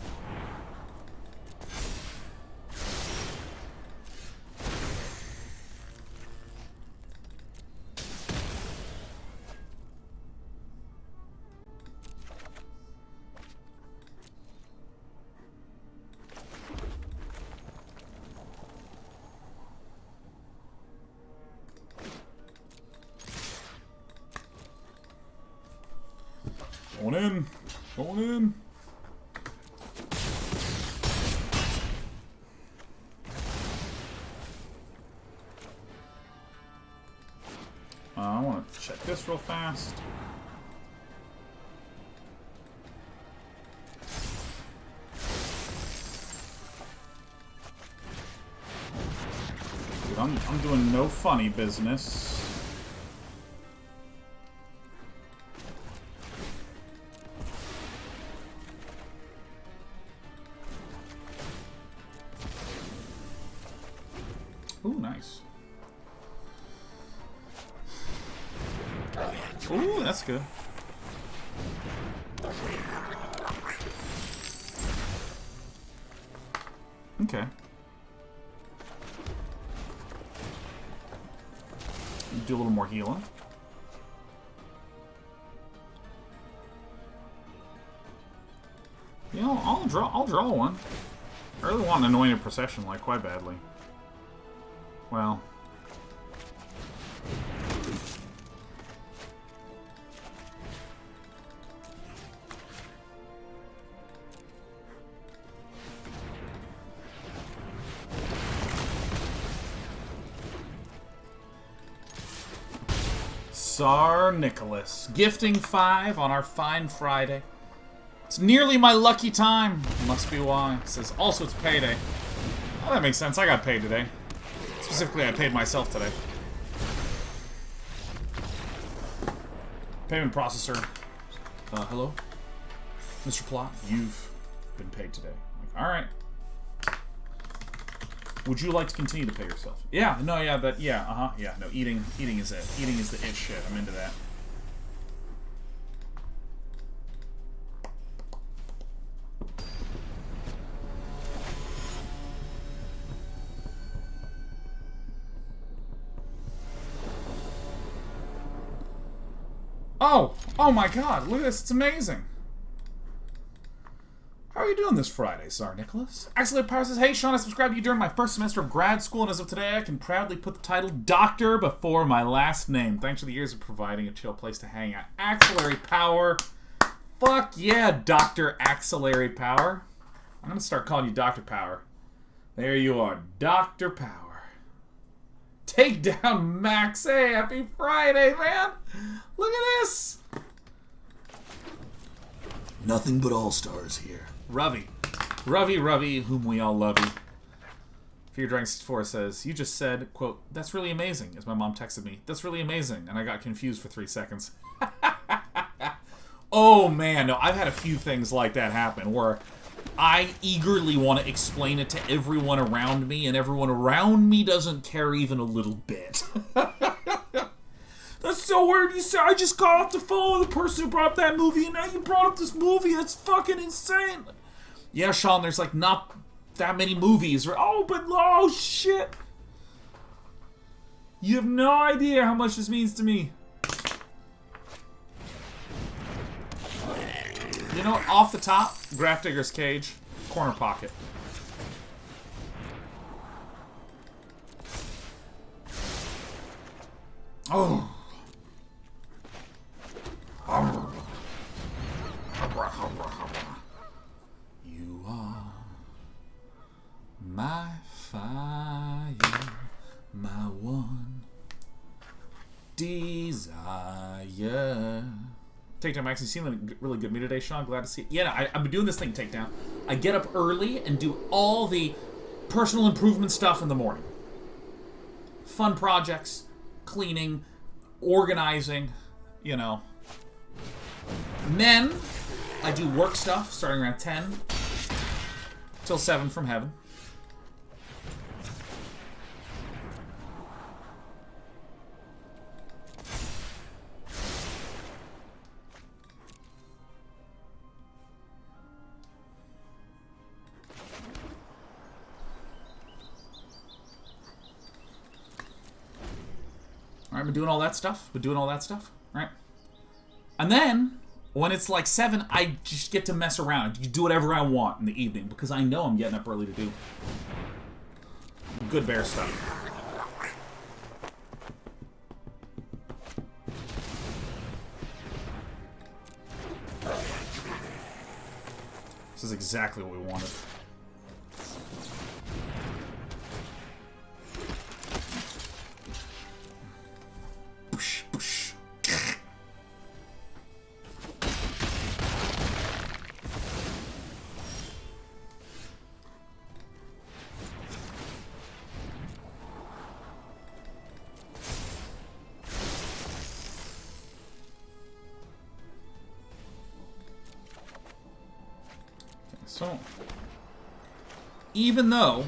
Going in. Going in. I want to check this real fast. Dude, I'm doing no funny business. Ooh, nice. Ooh, that's good. Okay. Do a little more healing. You know, I'll draw one. I really want an Anointed Procession, like, quite badly. Well. Tsar Nicholas. Gifting 5 on our fine Friday. It's nearly my lucky time. Must be why. It says, also it's payday. Oh, that makes sense. I got paid today. Specifically, I paid myself today. Payment processor. Hello? Mr. Plot, you've been paid today. Like, alright. Would you like to continue to pay yourself? Yeah, no, yeah, that, yeah, uh-huh, yeah, no, eating is it. Eating is the it shit. I'm into that. Oh my god, look at this, it's amazing. How are you doing this Friday, Tsar Nicholas? Axelate Power says, hey Sean, I subscribed to you during my first semester of grad school, and as of today I can proudly put the title Doctor before my last name. Thanks for the years of providing a chill place to hang out. Axillary Power. Fuck yeah, Dr. Axillary Power. I'm gonna start calling you Dr. Power. There you are, Dr. Power. Take down Max. Hey, happy Friday, man. Look at this. Nothing but all-stars here. Ravi, whom we all love. Fear Dragon 64 says, you just said, quote, that's really amazing, as my mom texted me. That's really amazing. And I got confused for 3 seconds. Oh, man. No, I've had a few things like that happen where I eagerly want to explain it to everyone around me, and everyone around me doesn't care even a little bit. That's so weird. You said I just got off the phone with the person who brought up that movie, and now you brought up this movie. That's fucking insane. Yeah, Sean, there's like not that many movies. Oh shit. You have no idea how much this means to me. You know, off the top, Grafdigger's Cage, corner pocket. Oh. You are my fire, my one desire. Takedown Max, you seem really good me today, Sean. Glad to see it. Yeah, I've been doing this thing, Takedown. I get up early and do all the personal improvement stuff in the morning. Fun projects, cleaning, organizing, you know. And then I do work stuff starting around 10 till 7 from heaven. Alright, been doing all that stuff. Right? And then, when it's like 7, I just get to mess around. You do whatever I want in the evening, because I know I'm getting up early to do good bear stuff. is exactly what we wanted. Boosh, boosh. So, even though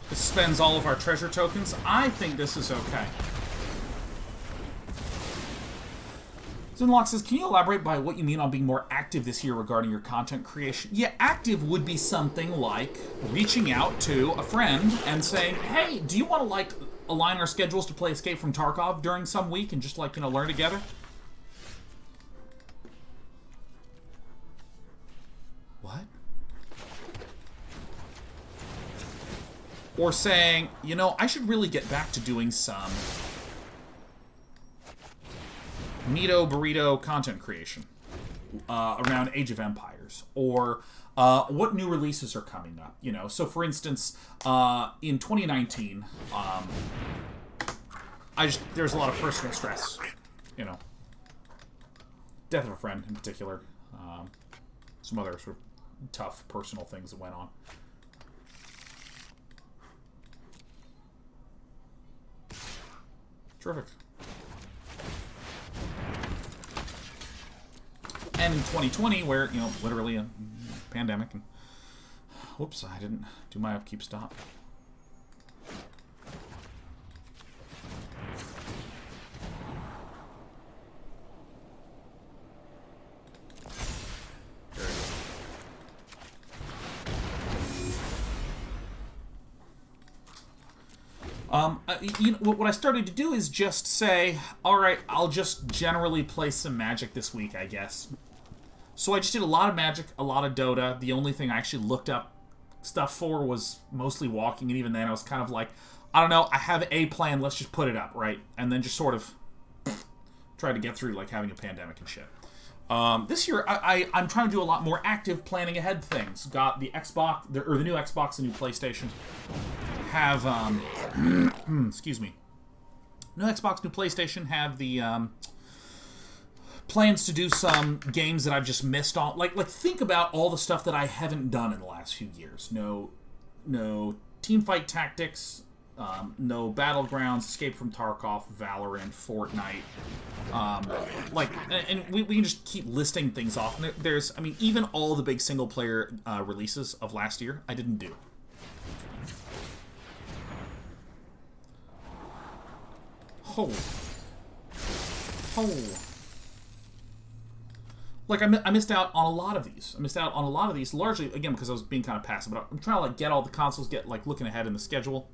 this spends all of our treasure tokens, I think this is okay. Zinlock says, can you elaborate by what you mean on being more active this year regarding your content creation? Yeah, active would be something like reaching out to a friend and saying, hey, do you want to, like, align our schedules to play Escape from Tarkov during some week and just, like, you know, learn together? What? Or saying, you know, I should really get back to doing some Neato Burrito content creation around Age of Empires. Or what new releases are coming up, you know? So, for instance, in 2019, there's a lot of personal stress, you know. Death of a friend, in particular. Some other sort of tough personal things that went on. Terrific. And in 2020, where, you know, literally a pandemic, and whoops, I didn't do my upkeep stop. You know, what I started to do is just say, alright, I'll just generally play some Magic this week, I guess. So I just did a lot of Magic, a lot of Dota. The only thing I actually looked up stuff for was mostly walking, and even then I was kind of like, I don't know, I have a plan, let's just put it up, right? And then just sort of try to get through, like, having a pandemic and shit. This year, I'm trying to do a lot more active planning ahead things. Got the Xbox, or the new Xbox, the new PlayStation. Have, excuse me. New Xbox, new PlayStation, have the, plans to do some games that I've just missed on. Like, think about all the stuff that I haven't done in the last few years. No Teamfight Tactics, no Battlegrounds, Escape from Tarkov, Valorant, Fortnite. And we can just keep listing things off. And there's, I mean, even all the big single-player releases of last year, I didn't do. Like, I missed out on a lot of these. Largely, again, because I was being kind of passive. But I'm trying to, like, get all the consoles, like, looking ahead in the schedule.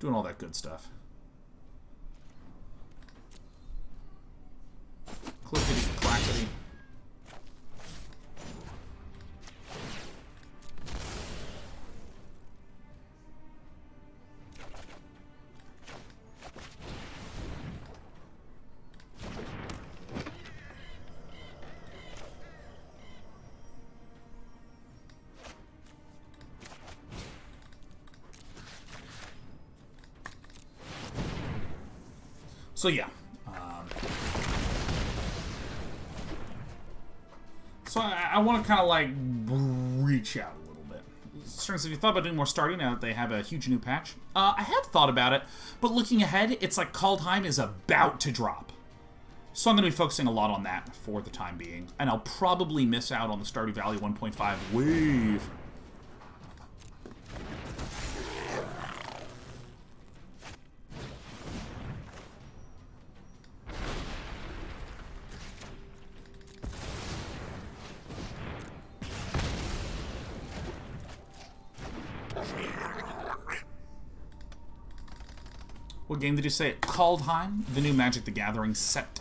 Doing all that good stuff. Clickety, clackety. So yeah, so I want to kind of like reach out a little bit. Strings, if you thought about doing more starting now that they have a huge new patch, I have thought about it, but looking ahead, it's like Kaldheim is about to drop. So I'm going to be focusing a lot on that for the time being, and I'll probably miss out on the Stardew Valley 1.5 wave. What game did you say? Kaldheim, the new Magic the Gathering set.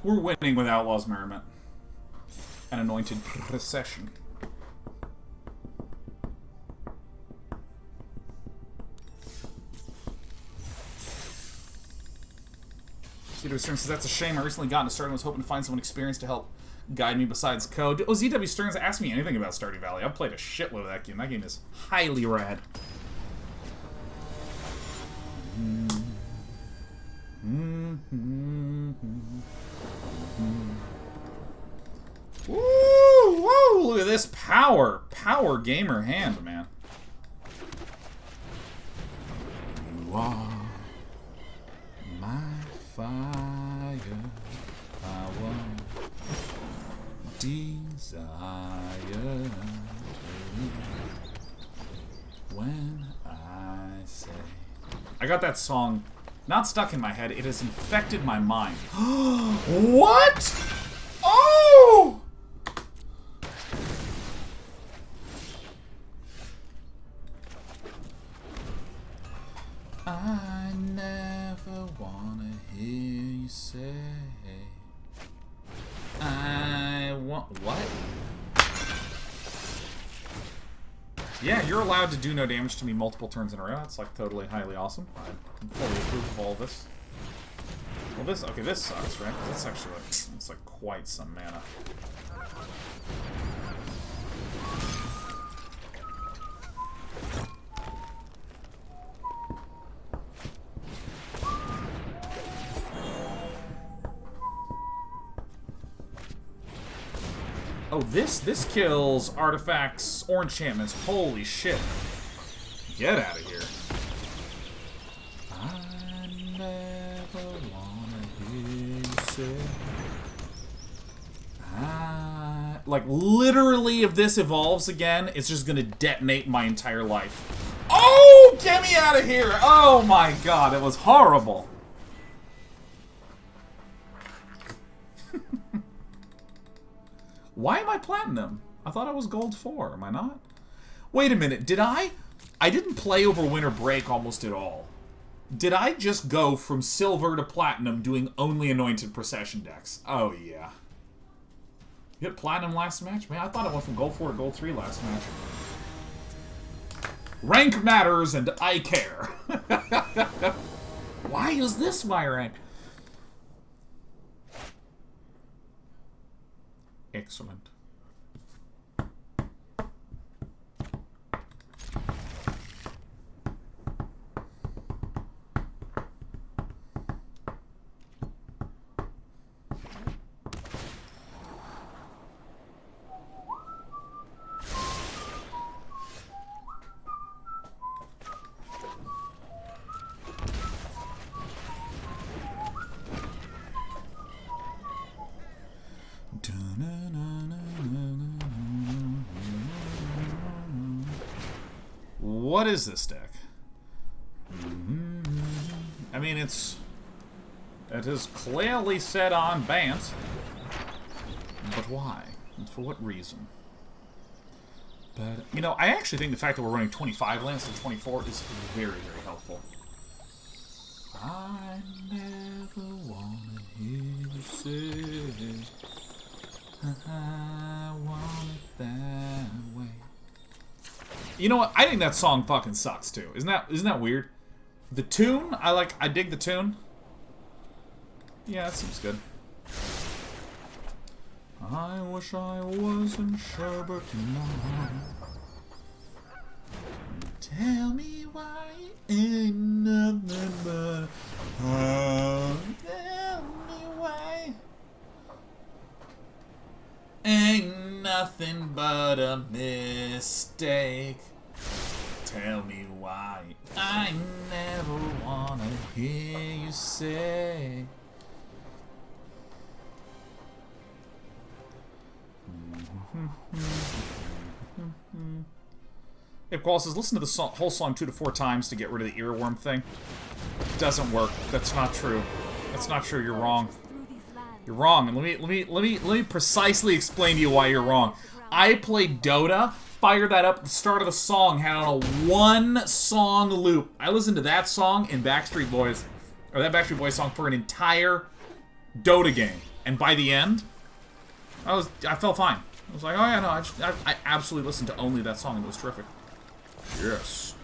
We're winning with Outlaws Merriment. An Anointed Procession. ZW Stern says, that's a shame. I recently got into Stardew and was hoping to find someone experienced to help guide me besides code. Oh, ZW Stearns asked me anything about Stardew Valley. I've played a shitload of that game. That game is highly rad. Woo! Woo! Look at this power. Power gamer hand, man. You are my fire, power, desire. When I say, I got that song not stuck in my head. It has infected my mind. What? Oh! I never wanna hear you say I want what? Yeah, you're allowed to do no damage to me multiple turns in a row. That's like totally highly awesome. I fully approve of all of this. Well, this okay. This sucks, right? That's actually like it's like quite some mana. Oh, this kills artifacts or enchantments. Holy shit. Get out of here. I never wanna hear you say like, literally, if this evolves again, it's just gonna detonate my entire life. Oh, get me out of here. Oh my god, it was horrible. Why am I platinum? I thought I was gold 4. Am I not? Wait a minute. Did I? I didn't play over winter break almost at all. Did I just go from silver to platinum doing only Anointed Procession decks? Oh, yeah. You hit platinum last match? Man, I thought I went from gold 4 to gold 3 last match. Rank matters and I care. Why is this my rank? Excellent. What is this deck? I mean, it is clearly set on Bant, but why? And for what reason? But, you know, I actually think the fact that we're running 25 lands to 24 is very, very helpful. I never wanna hear you say I want it that way. You know what? I think that song fucking sucks too. Isn't that weird? The tune, I dig the tune. Yeah, that seems good. I wish I wasn't sure, but now tell me why ain't nothing but tell me why ain't nothing but a mistake. Tell me why I never wanna hear you say. If Qual says, listen to the whole song 2 to 4 times to get rid of the earworm thing. Doesn't work. That's not true. That's not true. You're wrong. You're wrong. And let me precisely explain to you why you're wrong. I played Dota. Fired that up at the start of the song, had on a 1-song loop. I listened to that song in Backstreet Boys, or that Backstreet Boys song for an entire Dota game. And by the end, I felt fine. I was like, oh yeah, no, I absolutely listened to only that song and it was terrific. Yes.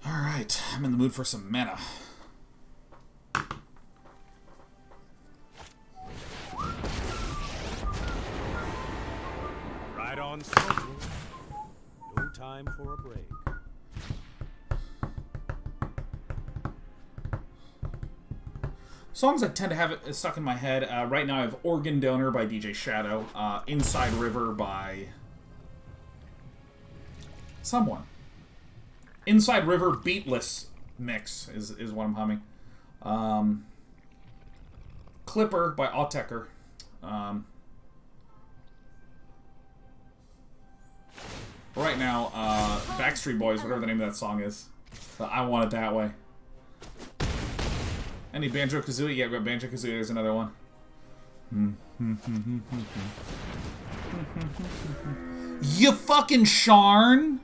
Alright, I'm in the mood for some mana. Right on schedule. No time for a break. Songs I tend to have it stuck in my head. Right now I have Organ Donor by DJ Shadow. Inside River by someone. Inside River Beatless Mix is what I'm humming. Clipper by Autecker. Right now, Backstreet Boys, whatever the name of that song is. I Want It That Way. Any Banjo-Kazooie? Yeah, we got Banjo-Kazooie. There's another one. You fucking Sharn!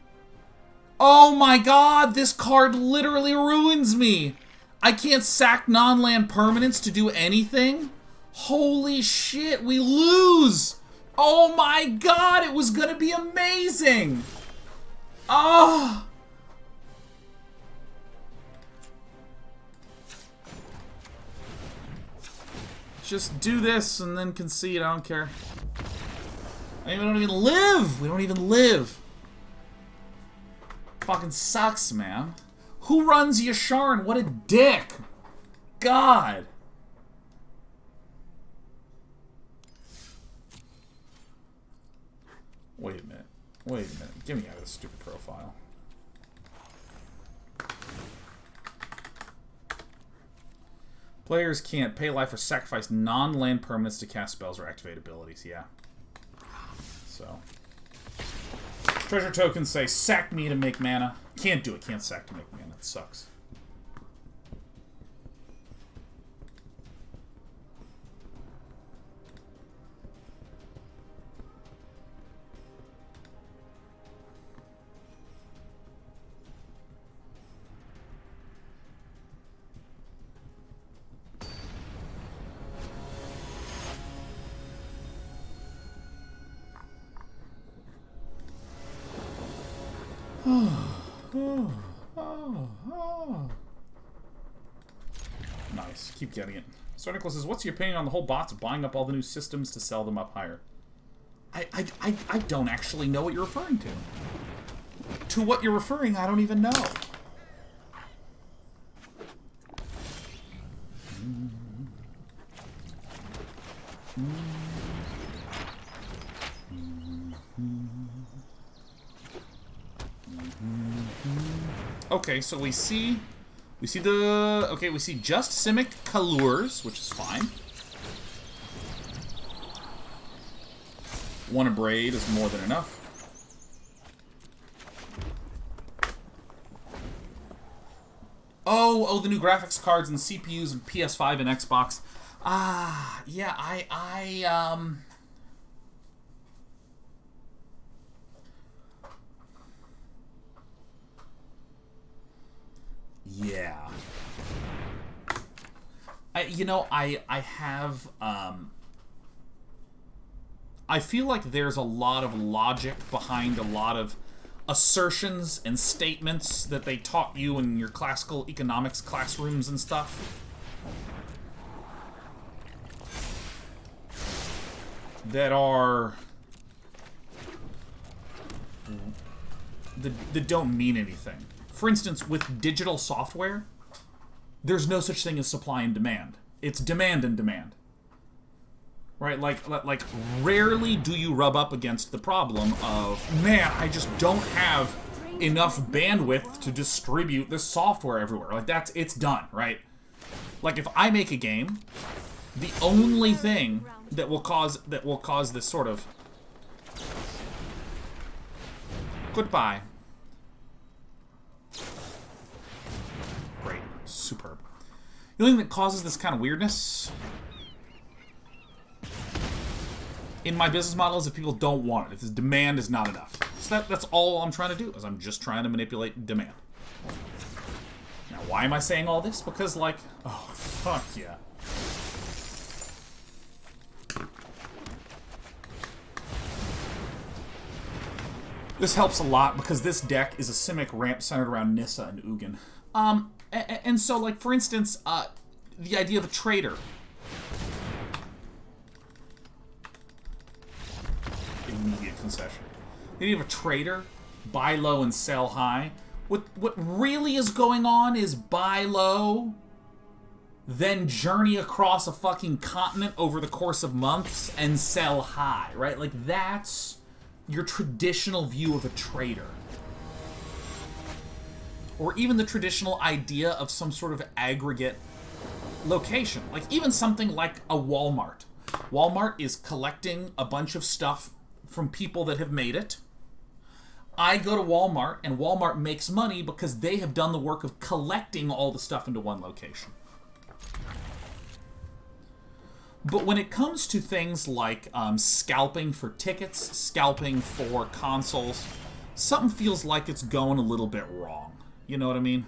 Oh my god, this card literally ruins me! I can't sack non-land permanents to do anything? Holy shit, we lose! Oh my god, it was gonna be amazing! Oh! Just do this and then concede, I don't care. I mean, we don't even live! We don't even live! Fucking sucks, man. Who runs Yasharn? What a dick! God! Wait a minute. Wait a minute. Get me out of this stupid profile. Players can't pay life or sacrifice non-land permanents to cast spells or activate abilities. Yeah. So. Treasure tokens say, sack me to make mana. Can't do it. Can't sack to make mana. It sucks. Nice. Keep getting it. Sir Nicholas says, what's your opinion on the whole bots buying up all the new systems to sell them up higher? I don't actually know what you're referring to. To what you're referring, I don't even know. Okay, so we see the... Okay, we see just Simic Kalurs, which is fine. One Abrade is more than enough. Oh, the new graphics cards and CPUs and PS5 and Xbox. Ah, yeah, yeah. I have, I feel like there's a lot of logic behind a lot of assertions and statements that they taught you in your classical economics classrooms and stuff. That are... that don't mean anything. For instance, with digital software, there's no such thing as supply and demand. It's demand and demand. Right? Like rarely do you rub up against the problem of, man, I just don't have enough bandwidth to distribute this software everywhere. Like, it's done, right? Like, if I make a game, the only thing that will cause this sort of... Goodbye. Great. Superb. The only thing that causes this kind of weirdness in my business model is if people don't want it. If the demand is not enough. So that's all I'm trying to do, is I'm just trying to manipulate demand. Now, why am I saying all this? Because, like, oh, fuck yeah. This helps a lot because this deck is a Simic ramp centered around Nissa and Ugin. And so, like, for instance, the idea of a trader. Immediate concession. The idea of a trader, buy low and sell high. What really is going on is buy low, then journey across a fucking continent over the course of months and sell high, right? Like, that's your traditional view of a trader. Or even the traditional idea of some sort of aggregate location. Like, even something like a Walmart. Walmart is collecting a bunch of stuff from people that have made it. I go to Walmart, and Walmart makes money because they have done the work of collecting all the stuff into one location. But when it comes to things like scalping for tickets, scalping for consoles, something feels like it's going a little bit wrong. You know what I mean?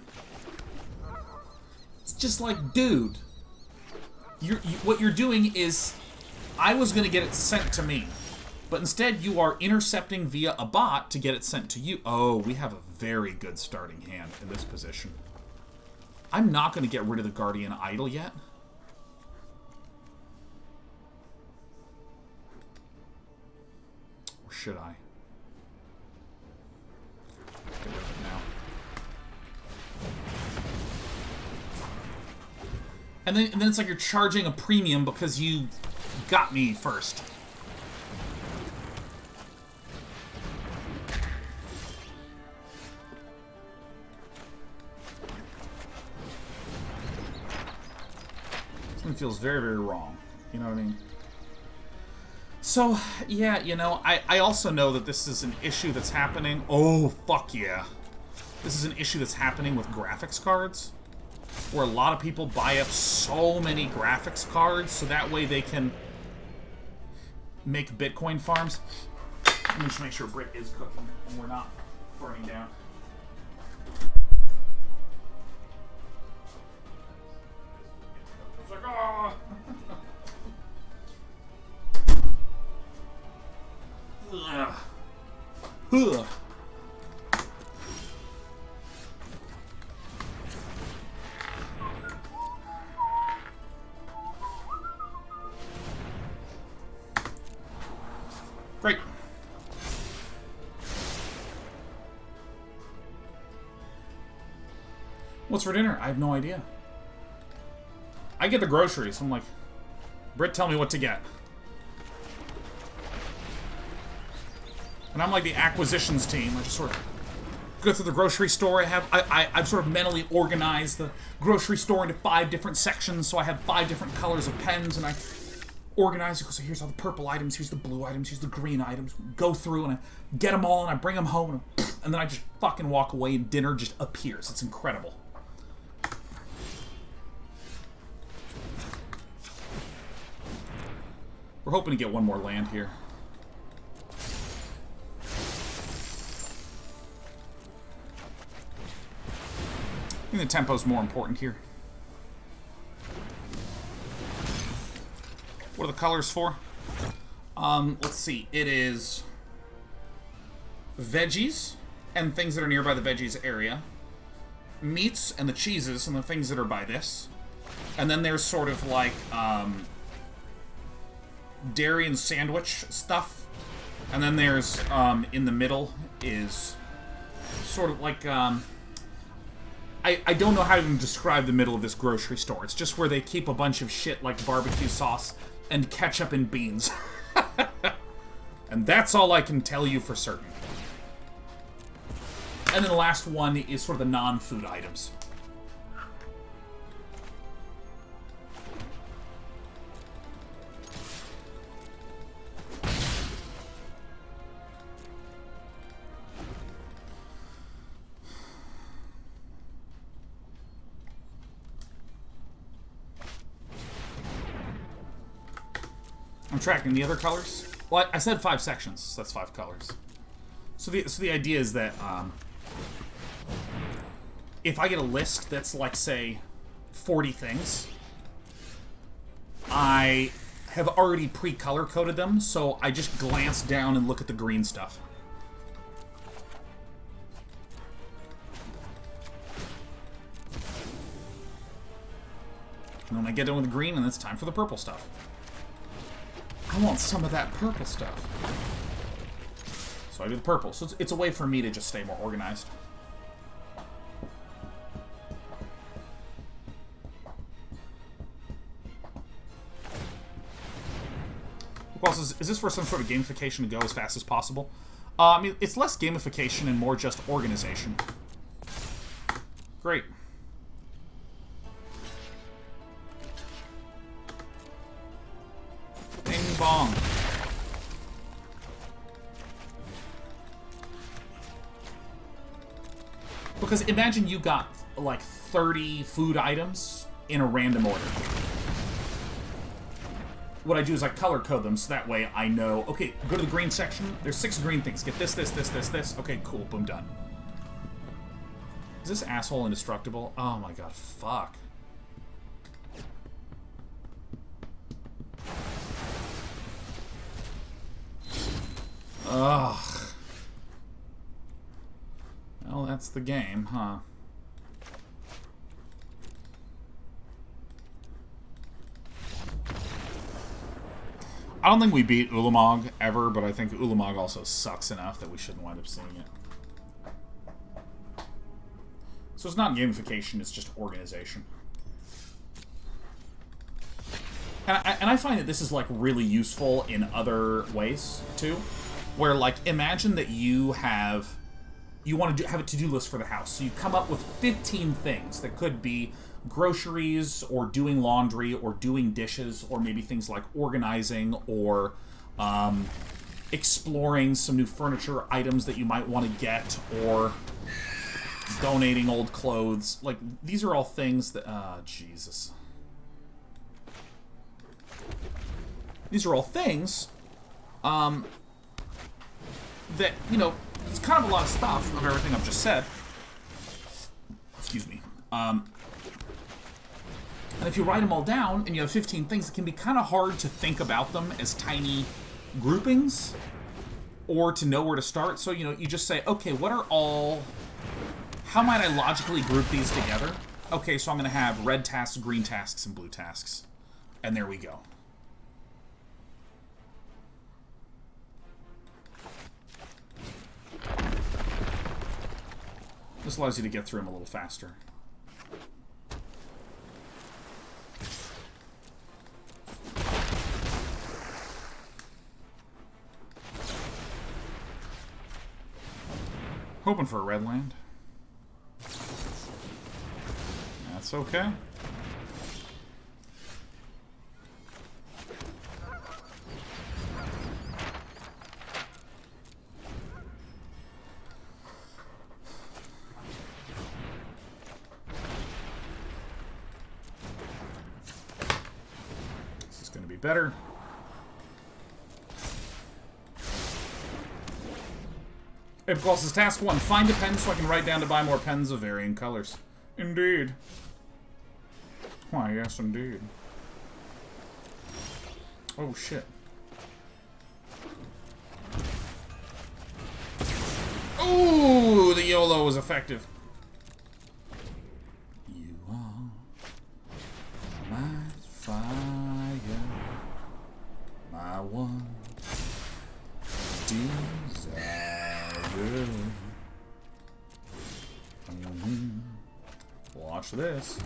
It's just like, dude, what you're doing is, I was going to get it sent to me, but instead you are intercepting via a bot to get it sent to you. Oh, we have a very good starting hand in this position. I'm not going to get rid of the Guardian Idol yet. Or should I? Get rid of it now. And then it's like you're charging a premium because you got me first. Something feels very, very wrong. You know what I mean? So, yeah, you know, I also know that this is an issue that's happening. Oh, fuck yeah. This is an issue that's happening with graphics cards, where a lot of people buy up so many graphics cards so that way they can make Bitcoin farms. Let me just make sure Britt is cooking and we're not burning down. It's like, oh! Ugh. Ugh. Great. What's for dinner? I have no idea. I get the groceries. I'm like, Britt, tell me what to get. And I'm like the acquisitions team. I just sort of go through the grocery store. I've sort of mentally organized the grocery store into 5 different sections, so I have 5 different colors of pens, and I organize it. So here's all the purple items, here's the blue items, here's the green items. Go through and I get them all and I bring them home and then I just fucking walk away and dinner just appears. It's incredible. We're hoping to get one more land here. I think the tempo's more important here. What are the colors for? Let's see. It is veggies and things that are nearby the veggies area. Meats and the cheeses and the things that are by this. And then there's sort of like dairy and sandwich stuff. And then there's in the middle is sort of like I don't know how to even describe the middle of this grocery store. It's just where they keep a bunch of shit like barbecue sauce and ketchup and beans. And that's all I can tell you for certain. And then the last one is sort of the non-food items. I'm tracking the other colors. Well, I said 5 sections, so that's 5 colors. So the idea is that if I get a list that's like, say, 40 things, I have already pre-color coded them, so I just glance down and look at the green stuff. And when I get done with the green, and it's time for the purple stuff. I want some of that purple stuff. So I do the purple. So it's a way for me to just stay more organized. Is this for some sort of gamification to go as fast as possible? I mean, it's less gamification and more just organization. Great. Bing bong. Because imagine you got like 30 food items in a random order. What I do is I color code them so that way I know, okay, go to the green section, there's 6 green things. Get this, this, this, this, this. Okay, cool, boom, done. Is this asshole indestructible? Oh my god, fuck. Ugh. Well, that's the game, huh? I don't think we beat Ulamog ever, but I think Ulamog also sucks enough that we shouldn't wind up seeing it. So it's not gamification, it's just organization. And I find that this is, like, really useful in other ways, too. Where, like, imagine that you have... You want to have a to-do list for the house. So you come up with 15 things that could be groceries, or doing laundry, or doing dishes, or maybe things like organizing, or exploring some new furniture items that you might want to get, or donating old clothes. Like, these are all things that... Jesus. These are all things that, you know, it's kind of a lot of stuff of everything I've just said. Excuse me. And if you write them all down and you have 15 things, it can be kind of hard to think about them as tiny groupings or to know where to start. So, you know, you just say, okay, what are all... How might I logically group these together? Okay, so I'm going to have red tasks, green tasks, and blue tasks. And there we go. This allows you to get through them a little faster. Hoping for a red land. That's okay. This is going to be better. It calls task 1. Find a pen so I can write down to buy more pens of varying colors. Indeed. Why, yes, indeed. Oh, shit. Ooh, the YOLO was effective. You are my fire, my one desire. Watch this.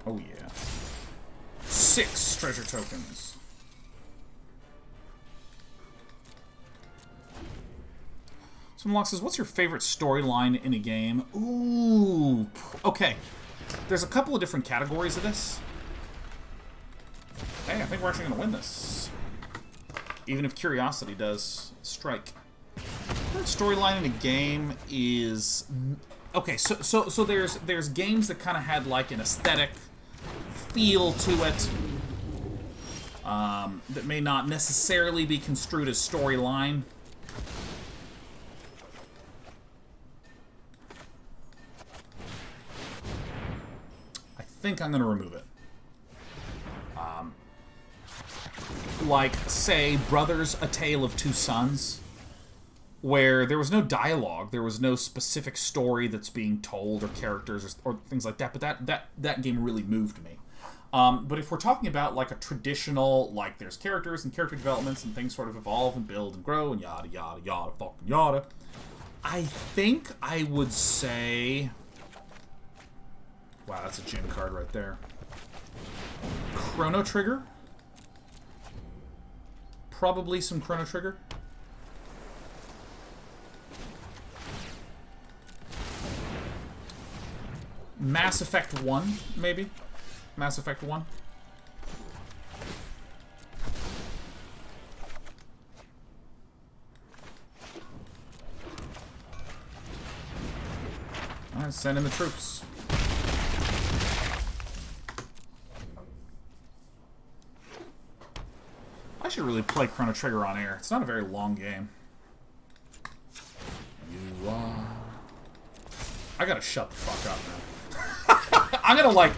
Oh yeah. 6 treasure tokens. Someone says, what's your favorite storyline in a game? Ooh. Okay. There's a couple of different categories of this. Hey, I think we're actually going to win this. Even if curiosity does strike. Favorite storyline in a game is... Okay, so there's games that kind of had like an aesthetic feel to it. that may not necessarily be construed as storyline. I think I'm going to remove it. Like, say, Brothers, A Tale of Two Sons, where there was no dialogue, there was no specific story that's being told, or characters, or things like that, but that game really moved me. But if we're talking about, like, a traditional, like, there's characters and character developments and things sort of evolve and build and grow and yada, yada, yada, fucking yada, I think I would say... Wow, that's a gym card right there. Chrono Trigger? Probably some Chrono Trigger. Mass Effect 1, maybe? Mass Effect 1. Alright, send in the troops. I should really play Chrono Trigger on air. It's not a very long game. You are... I gotta shut the fuck up, man. I'm gonna, like,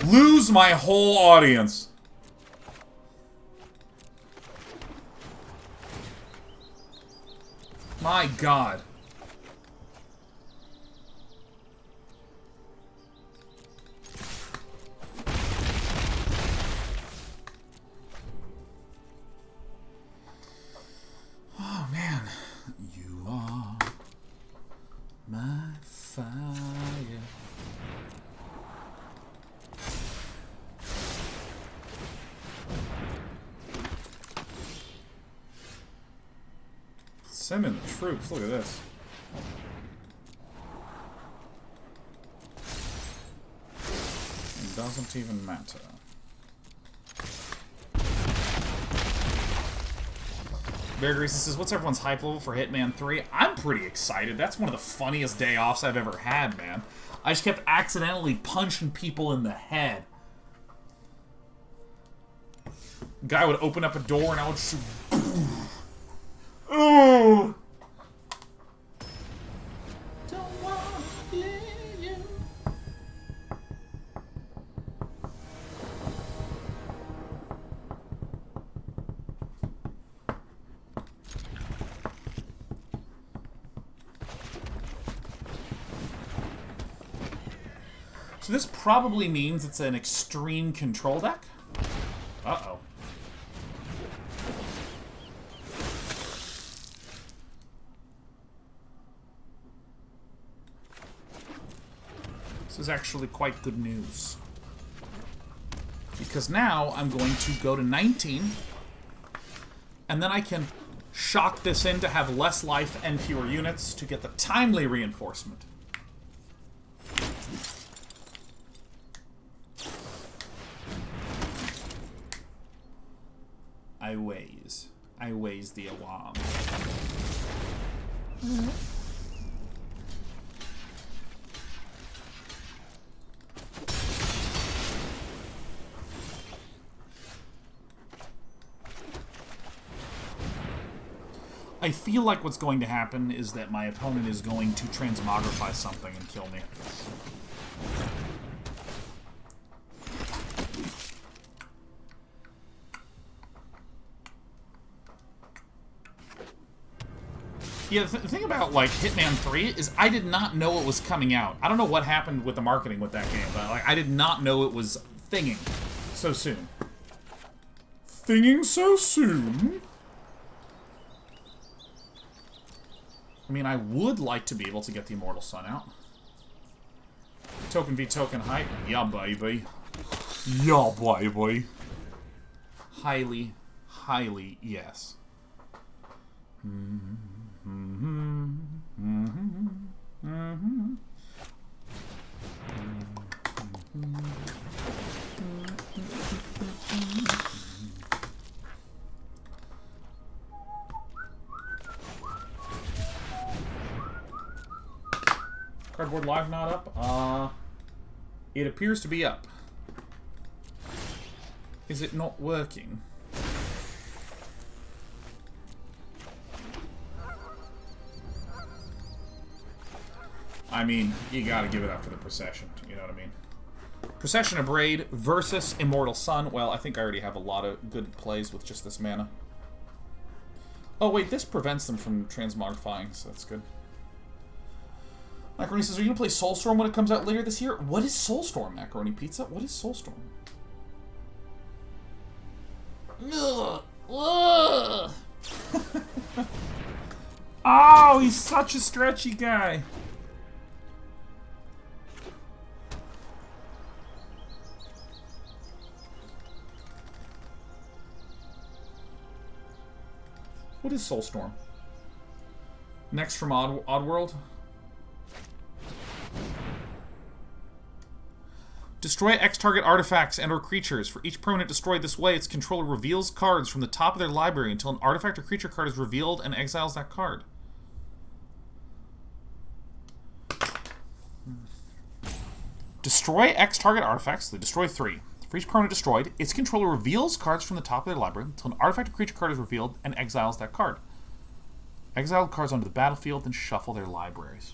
lose my whole audience. My God. Oh, man. You are my fire. Send in the troops. Look at this. It doesn't even matter. Bear Greasy says, what's everyone's hype level for Hitman 3? I'm pretty excited. That's one of the funniest day offs I've ever had, man. I just kept accidentally punching people in the head. Guy would open up a door and I would just... Oh! Don't wanna leave you. So this probably means it's an extreme control deck? Uh-oh. This is actually quite good news. Because now I'm going to go to 19, and then I can shock this in to have less life and fewer units to get the timely reinforcement. I weighs the alarm. I feel like what's going to happen is that my opponent is going to transmogrify something and kill me. Yeah, the thing about, like, Hitman 3 is I did not know it was coming out. I don't know what happened with the marketing with that game, but, like, I did not know it was thinging so soon. Thinging so soon? I mean, I would like to be able to get the Immortal Sun out. Token v token hype. Yeah, baby. Yeah, baby. Highly, highly yes. Cardboard Live not up? It appears to be up. Is it not working? I mean, you gotta give it up for the Procession. You know what I mean? Procession Abrade versus Immortal Sun. Well, I think I already have a lot of good plays with just this mana. Oh, wait, this prevents them from transmogrifying, so that's good. Macaroni says, are you going to play Soulstorm when it comes out later this year? What is Soulstorm, Macaroni Pizza? What is Soulstorm? Ugh. Ugh. Oh, he's such a stretchy guy. What is Soulstorm? Next from Oddworld? Destroy X-target artifacts and/or creatures. For each permanent destroyed this way, its controller reveals cards from the top of their library until an artifact or creature card is revealed and exiles that card. Destroy X-target artifacts. They destroy 3. For each permanent destroyed, its controller reveals cards from the top of their library until an artifact or creature card is revealed and exiles that card. Exile cards onto the battlefield and shuffle their libraries.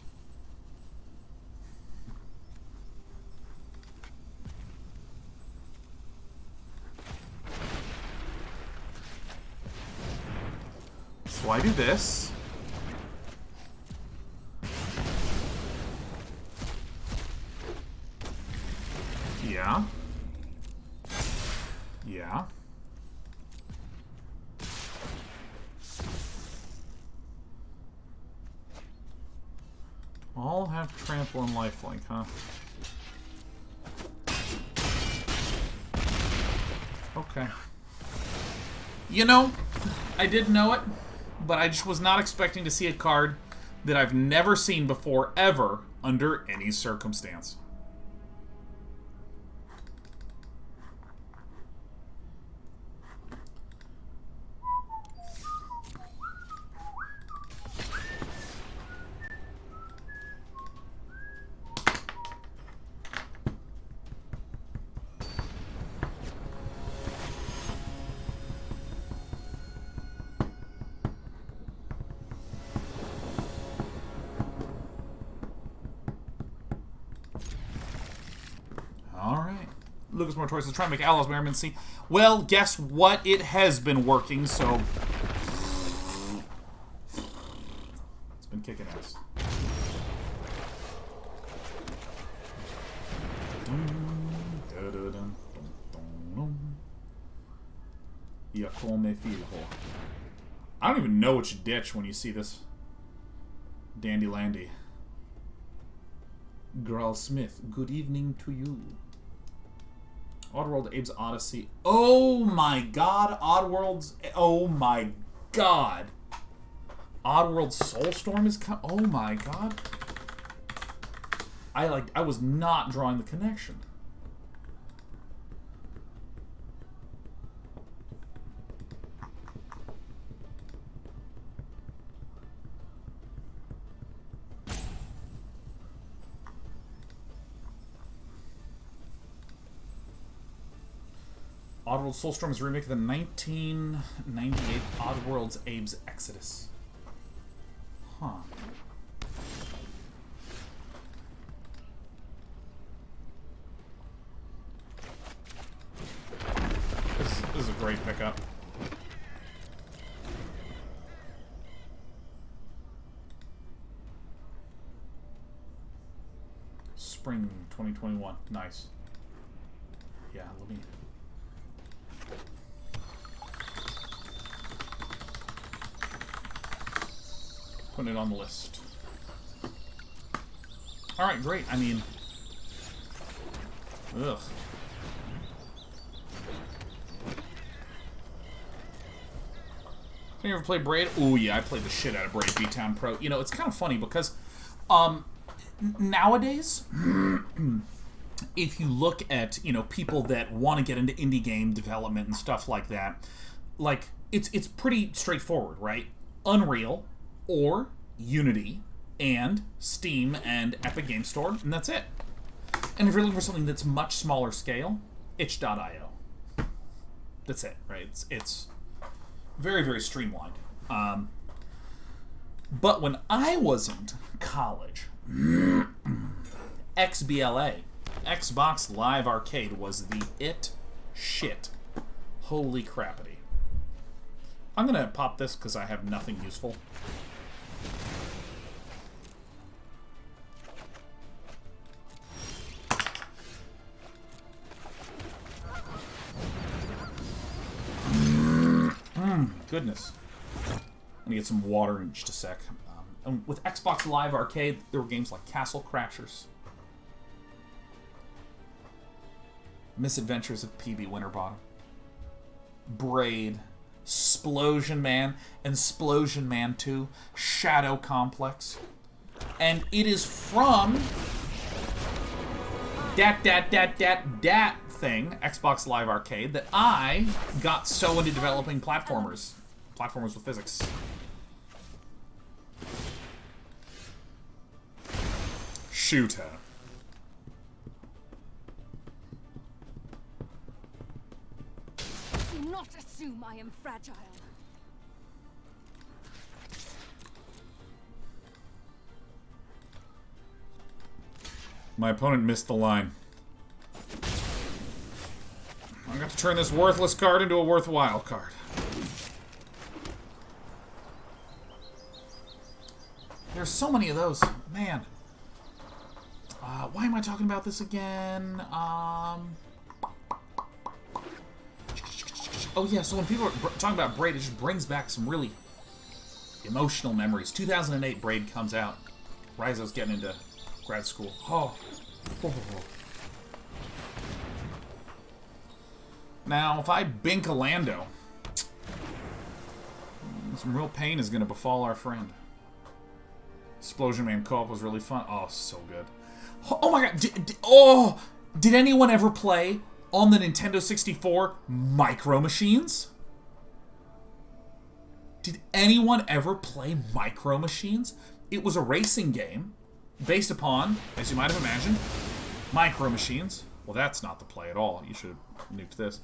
So I do this. Yeah. Yeah. All have trample and lifelink, huh? Okay. You know, I did know it, but I just was not expecting to see a card that I've never seen before, ever, under any circumstance. Lucas Mortorius is trying to make Outlaws Merriment see. Well, guess what? It has been working, so... It's been kicking ass. I don't even know which ditch when you see this. Dandy Landy. Grawl Smith, good evening to you. Oddworld, Abe's Odyssey. Oh my god, Oddworld's... Oh my god. Oddworld Soulstorm is coming... Oh my god. I was not drawing the connection. Oddworld Soulstorm is a remake of the 1998 Oddworld's Abe's Exodus. Huh. This is a great pickup. Spring 2021. Nice. Yeah, let me... Putting it on the list. Alright, great. I mean... Ugh. You ever play Braid? Oh yeah, I played the shit out of Braid B-Town Pro. You know, it's kind of funny because... nowadays... if you look at, you know, people that want to get into indie game development and stuff like that, like, it's pretty straightforward, right? Unreal... or Unity, and Steam, and Epic Game Store, and that's it. And if you're looking for something that's much smaller scale, itch.io. That's it, right? It's very, very streamlined. But when I was in college, XBLA. Xbox Live Arcade was the it shit. Holy crappity. I'm gonna pop this because I have nothing useful. Goodness. I'm gonna get some water in just a sec. And with Xbox Live Arcade, there were games like Castle Crashers, Misadventures of PB Winterbottom, Braid, Splosion Man, and Splosion Man 2, Shadow Complex. And it is from that thing, Xbox Live Arcade, that I got so into developing platformers with physics. Shooter. Do not assume I am fragile. My opponent missed the line. I got to turn this worthless card into a worthwhile card. There's so many of those. Man. Why am I talking about this again? Oh yeah, so when people are talking about Braid, it just brings back some really emotional memories. 2008 Braid comes out. Rizo's getting into grad school. Now, if I bink a Lando, some real pain is going to befall our friend. Explosion Man co-op was really fun. Oh, so good. Oh my god. Did anyone ever play on the Nintendo 64 Micro Machines? Did anyone ever play Micro Machines? It was a racing game based upon, as you might have imagined, Micro Machines. Well, that's not the play at all. You should have nuked this.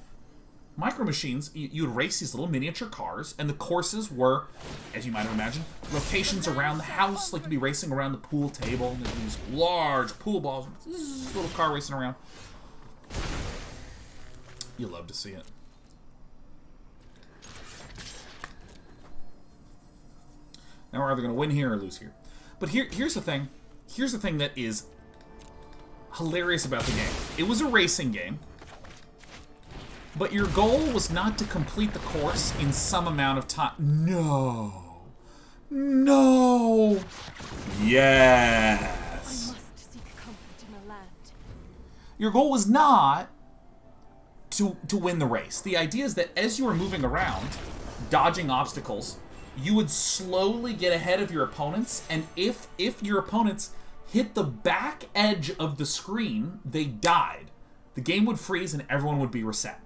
Micro Machines, you would race these little miniature cars, and the courses were, as you might have imagined, locations around the house, like you'd be racing around the pool table, and there's these large pool balls, little car racing around. You love to see it. Now we're either going to win here or lose here. But here's the thing. Here's the thing that is hilarious about the game. It was a racing game. But your goal was not to complete the course in some amount of time. No. No. Yes. I must seek comfort in the land. Your goal was not to win the race. The idea is that as you were moving around, dodging obstacles, you would slowly get ahead of your opponents, and if your opponents hit the back edge of the screen, they died. The game would freeze and everyone would be reset.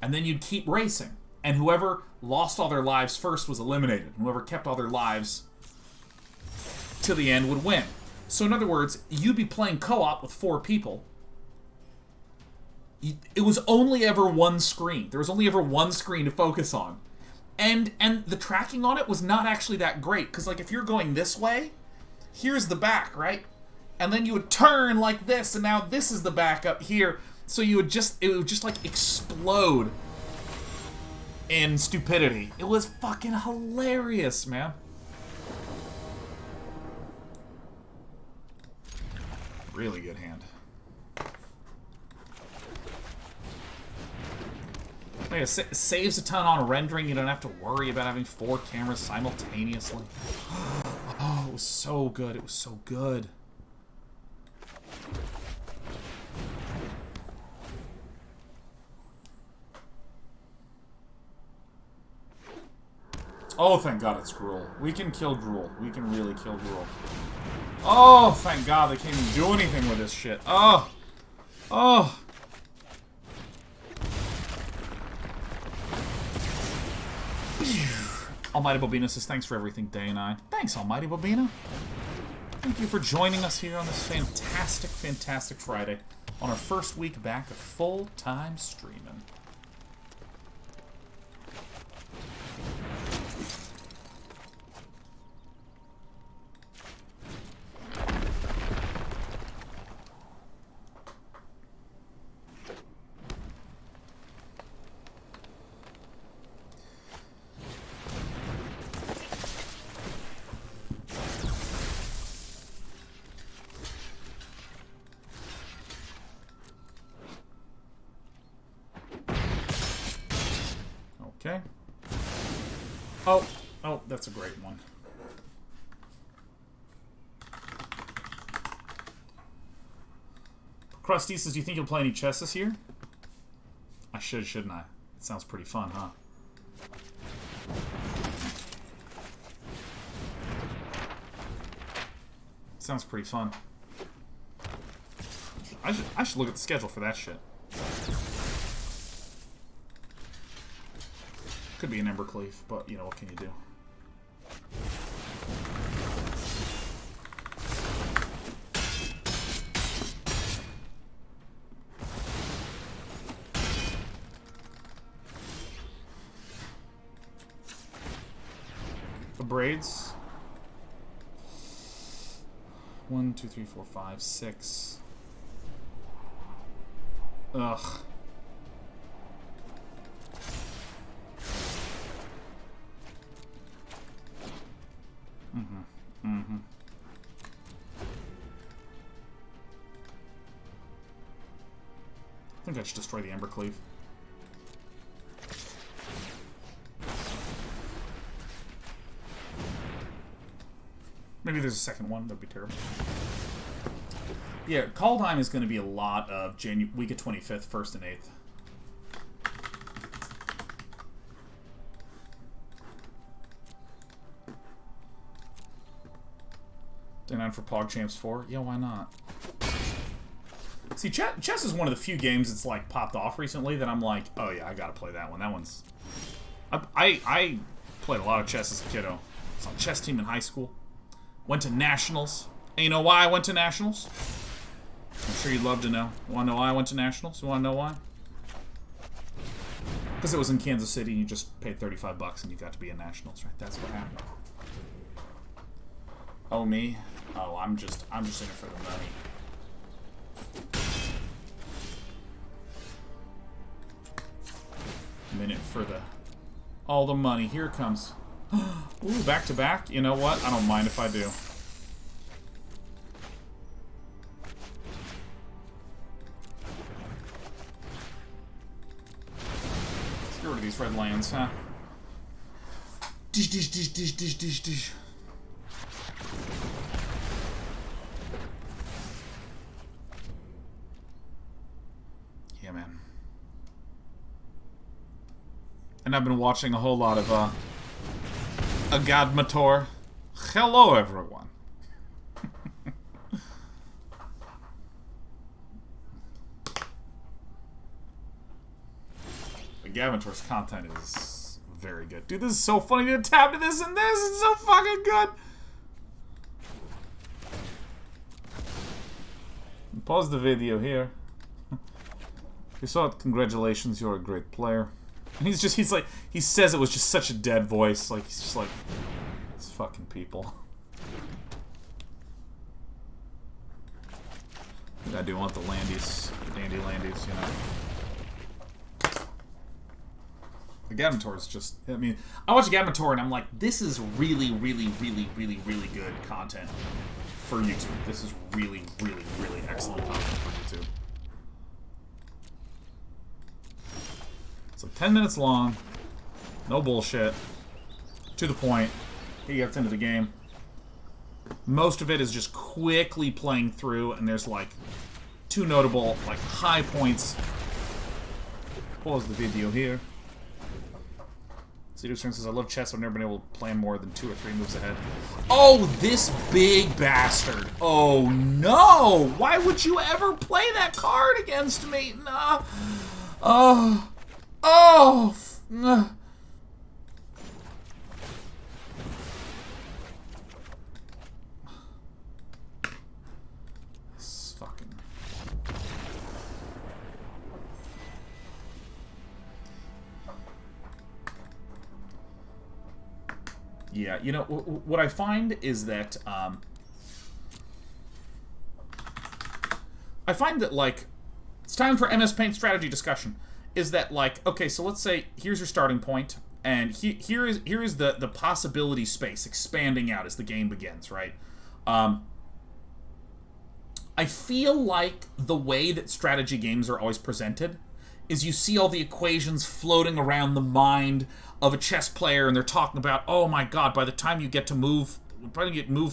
And then you'd keep racing. And whoever lost all their lives first was eliminated. And whoever kept all their lives to the end would win. So in other words, you'd be playing co-op with 4 people. It was only ever one screen. There was only ever one screen to focus on. And the tracking on it was not actually that great. Because like if you're going this way, here's the back, right? And then you would turn like this, and now this is the back up here. So it would just like explode in stupidity. It was fucking hilarious, man. Really good hand. Yeah, saves a ton on rendering. You don't have to worry about having 4 cameras simultaneously. Oh, it was so good. It was so good. Oh, thank God it's Gruul. We can kill Gruul. We can really kill Gruul. Oh, thank God they can't even do anything with this shit. Oh. Oh. Almighty Bobina says, thanks for everything, Day 9. Thanks, Almighty Bobina. Thank you for joining us here on this fantastic, fantastic Friday on our first week back of full-time streaming. Okay. Oh, that's a great one. Krusty says, do you think you'll play any chess this year? I should, shouldn't I? It sounds pretty fun, huh? Sounds pretty fun. I should look at the schedule for that shit. Could be an Embercleave, but you know, what can you do? Abrades. 1, 2, 3, 4, 5, 6. Ugh. I think I should destroy the Embercleave. Maybe there's a second one. That'd be terrible. Yeah, call time is going to be a lot of week of 25th, 1st, and 8th. Day 9 for PogChamps 4? Yeah, why not? See, chess is one of the few games that's like popped off recently that I'm like, oh yeah, I gotta play that one. That one's... I played a lot of chess as a kiddo. I was on a chess team in high school. Went to nationals. And you know why I went to nationals? I'm sure you'd love to know. You wanna know why I went to nationals? You wanna know why? Because it was in Kansas City and you just paid $35 and you got to be in nationals, right? That's what happened. Oh, me? Oh, I'm just in it for the money. Minute for all the money. Here it comes. Ooh, back to back. You know what? I don't mind if I do. Let's get rid of these red lands, huh? Dish, dish, dish, dish, dish, dish, dish. Yeah, man. And I've been watching a whole lot of Agadmator. Hello, everyone. Agadmator's content is very good. Dude, this is so funny to tap to this and this. It's so fucking good. Pause the video here. You saw it. Congratulations, you're a great player. And he's like, he says it was just such a dead voice. Like, he's just like, these fucking people. I do want the landies, the dandy landies, you know. The Gavmentor is just, I mean, I watch Gavmentor and I'm like, this is really, really, really, really, really good content for YouTube. This is really, really, really excellent content for YouTube. It's like 10 minutes long, no bullshit, to the point. He gets into the game. Most of it is just quickly playing through, and there's like two notable like high points. Pause the video here. Zito String says, I love chess, but I've never been able to plan more than 2 or 3 moves ahead. Oh, this big bastard. Oh, no. Why would you ever play that card against me? Nah. Oh. Oh. This fucking... Yeah, you know, what I find is that, I find that, like, it's time for MS Paint strategy discussion, is that, like, okay, so let's say, here's your starting point, and here is the possibility space expanding out as the game begins, right? I feel like the way that strategy games are always presented is you see all the equations floating around the mind of a chess player, and they're talking about, oh my god, by the time you get to move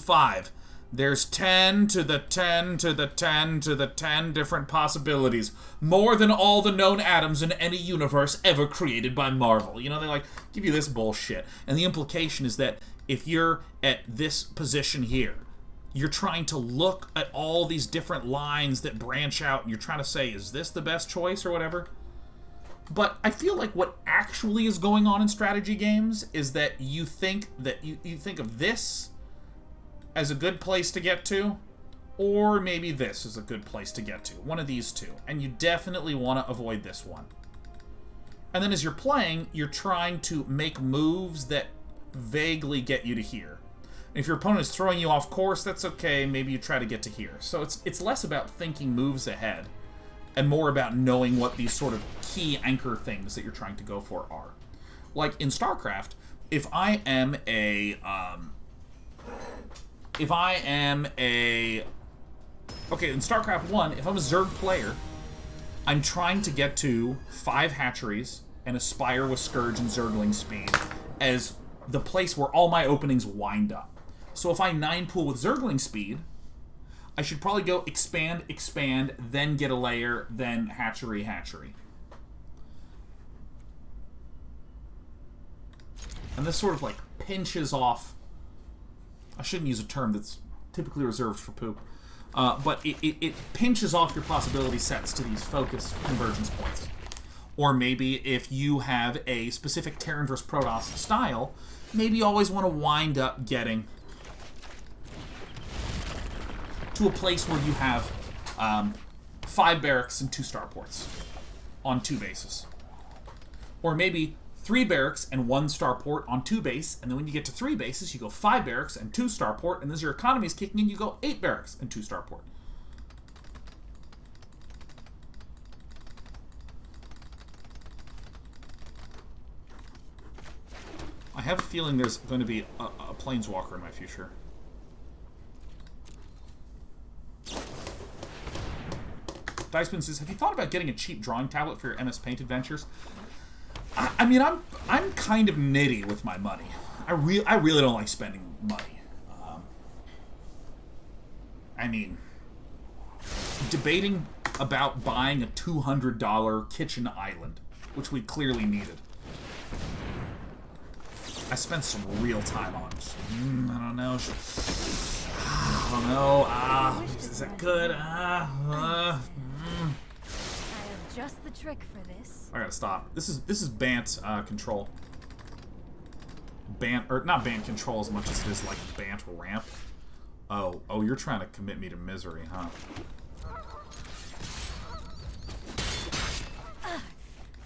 5, there's 10 to the 10 to the 10 to the 10 different possibilities. More than all the known atoms in any universe ever created by Marvel. You know, they like give you this bullshit. And the implication is that if you're at this position here, you're trying to look at all these different lines that branch out, and you're trying to say, is this the best choice or whatever? But I feel like what actually is going on in strategy games is that you think of this as a good place to get to, or maybe this is a good place to get to. One of these two. And you definitely want to avoid this one. And then as you're playing, you're trying to make moves that vaguely get you to here. And if your opponent is throwing you off course, that's okay. Maybe you try to get to here. So it's less about thinking moves ahead and more about knowing what these sort of key anchor things that you're trying to go for are. Like in StarCraft, if I am a okay, in StarCraft 1, if I'm a Zerg player, I'm trying to get to 5 hatcheries and a spire with Scourge and Zergling speed as the place where all my openings wind up. So if I 9-pool with Zergling speed, I should probably go expand, then get a layer, then hatchery. And this sort of like pinches off. I shouldn't use a term that's typically reserved for poop. But it pinches off your possibility sets to these focus convergence points. Or maybe if you have a specific Terran versus Protoss style, maybe you always want to wind up getting to a place where you have 5 barracks and 2 starports on 2 bases. Or maybe 3 barracks and 1 starport on 2 base, and then when you get to 3 bases, you go 5 barracks and 2 starport, and as your economy is kicking in, you go 8 barracks and 2 starport. I have a feeling there's going to be a planeswalker in my future. Diceman says, have you thought about getting a cheap drawing tablet for your MS Paint adventures? I mean, I'm kind of nitty with my money. I really don't like spending money. I mean, debating about buying a $200 kitchen island, which we clearly needed. I spent some real time on it. I don't know. I don't know. Is that good? I have just the trick for this. I gotta stop. This is Bant control. Bant, or not Bant control as much as it is like Bant ramp. Oh, you're trying to commit me to misery, huh?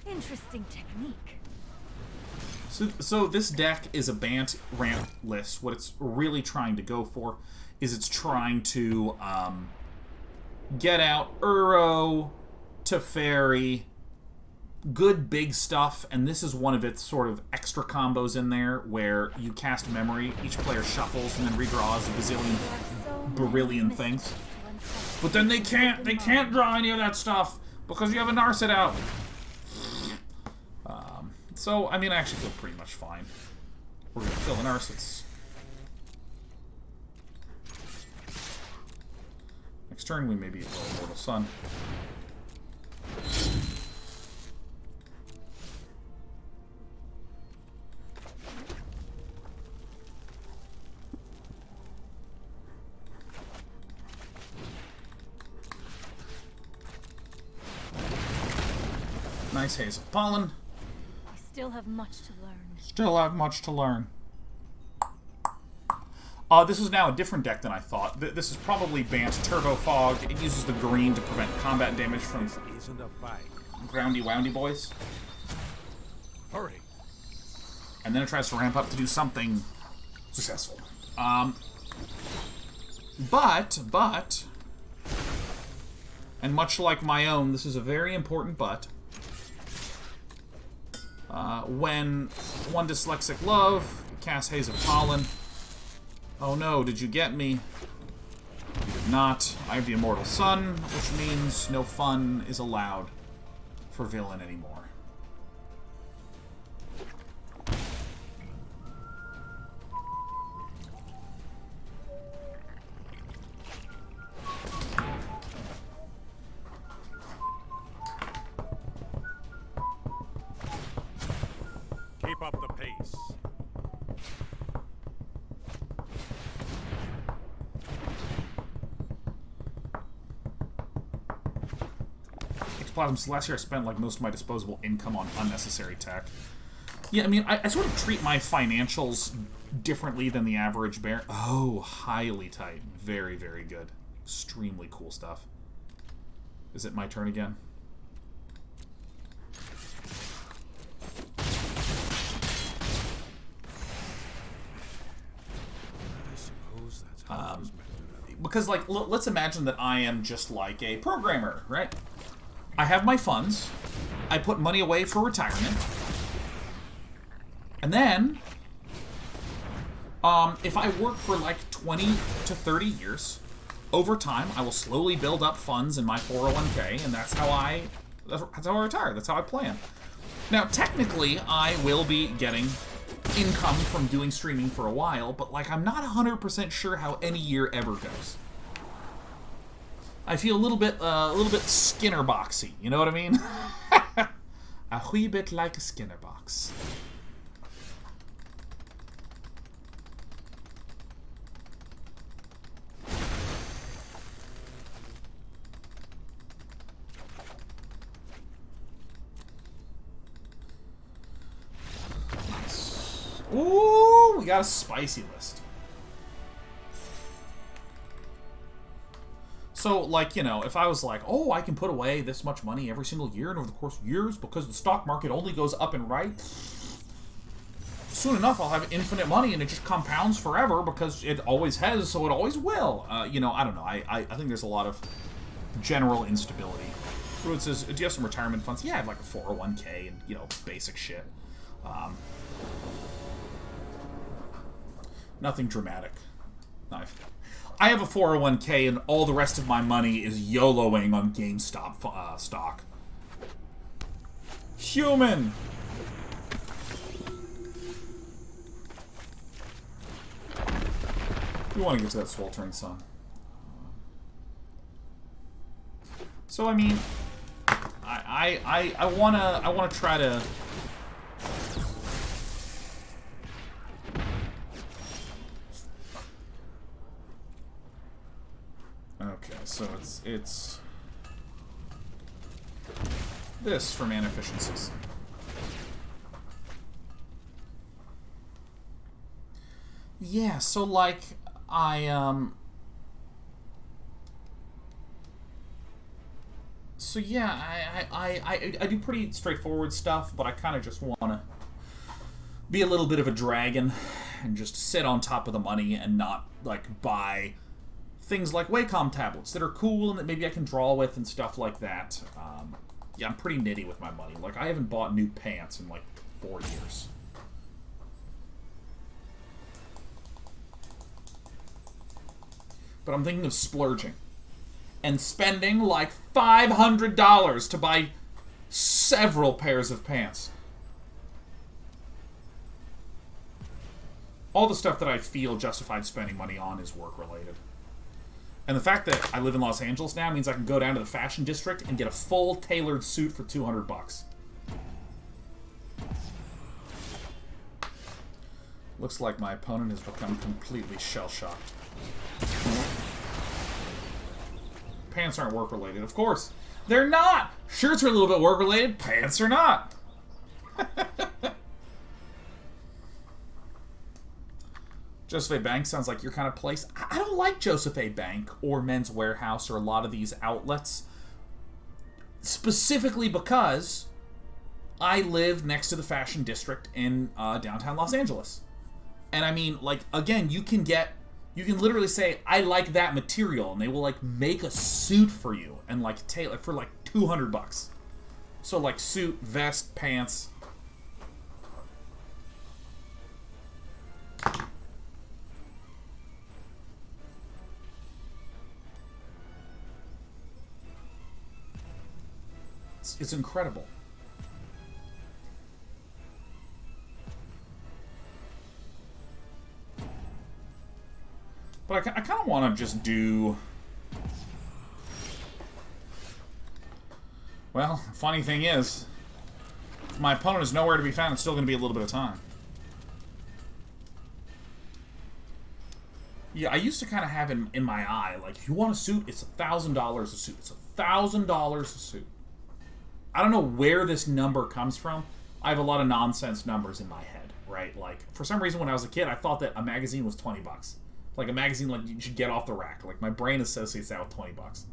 Interesting technique. So this deck is a Bant ramp list. What it's really trying to go for is it's trying to get out Uro, Teferi, good big stuff, and this is one of its sort of extra combos in there where you cast Memory, each player shuffles and then redraws a bazillion things. But then they can't draw any of that stuff because you have a Narset out. So, I mean, I actually feel pretty much fine. We're gonna kill the Narsets. Next turn, we maybe roll Immortal Sun. Nice Haze of Pollen. Still have much to learn. Still have much to learn. This is now a different deck than I thought. This is probably Bant's Turbo Fog. It uses the green to prevent combat damage from groundy woundy boys. Hurry. And then it tries to ramp up to do something successful. But, and much like my own, this is a very important but. When one dyslexic love, cast Haze of Pollen. Oh no, did you get me? You did not. I have the Immortal Sun, which means no fun is allowed. for villain anymore. Keep up the pace. Ectoplasm, last year I spent like most of my disposable income on unnecessary tech. Yeah, I mean, I sort of treat my financials differently than the average bear. Oh, highly tight. Very, very good. Extremely cool stuff. Is it my turn again? I suppose that's how it was meant to be. Because, like, let's imagine that I am just like a programmer, right? I have my funds. I put money away for retirement. And then, if I work for like 20 to 30 years, over time, I will slowly build up funds in my 401k, and that's how I retire. That's how I plan. Now, technically, I will be getting income from doing streaming for a while, but like I'm not 100% sure how any year ever goes. I feel a little bit Skinner boxy. You know what I mean? A wee bit like a Skinner box. Nice. Ooh, we got a spicy list. So, like, you know, if I was like, oh, I can put away this much money every single year and over the course of years because the stock market only goes up and right, soon enough I'll have infinite money and it just compounds forever because it always has, so it always will. You know, I don't know. I think there's a lot of general instability. Ruud says, do you have some retirement funds? Yeah, I have like a 401k and, you know, basic shit. Nothing dramatic. No. I have a 401k and all the rest of my money is YOLOing on GameStop stock. Human! You want to get to that sweltering sun. So I mean, I wanna try to. Okay, so it's this for mana efficiencies. Yeah, so like so yeah, I do pretty straightforward stuff, but I kind of just want to be a little bit of a dragon and just sit on top of the money and not like buy things like Wacom tablets that are cool and that maybe I can draw with and stuff like that. Yeah, I'm pretty nitty with my money. Like, I haven't bought new pants in like 4 years. But I'm thinking of splurging and spending like $500 to buy several pairs of pants. All the stuff that I feel justified spending money on is work-related. And the fact that I live in Los Angeles now means I can go down to the fashion district and get a full tailored suit for $200. Looks like my opponent has become completely shell-shocked. Pants aren't work-related. Of course. They're not! Shirts are a little bit work-related. Pants are not. Joseph A. Bank sounds like your kind of place. I don't like Joseph A. Bank or Men's Warehouse or a lot of these outlets. Specifically because I live next to the fashion district in downtown Los Angeles. And I mean, like, again, you can literally say, I like that material, and they will, like, make a suit for you and, like, tailor for, like, $200. So, like, suit, vest, pants. It's incredible. But I kind of want to just do... Well, funny thing is, if my opponent is nowhere to be found, it's still going to be a little bit of time. Yeah, I used to kind of have in my eye, like, if you want a suit, it's $1,000 a suit. It's $1,000 a suit. I don't know where this number comes from. I have a lot of nonsense numbers in my head, right? Like, for some reason when I was a kid, I thought that a magazine was 20 bucks. Like, a magazine, like, you should get off the rack. Like, my brain associates that with 20 bucks.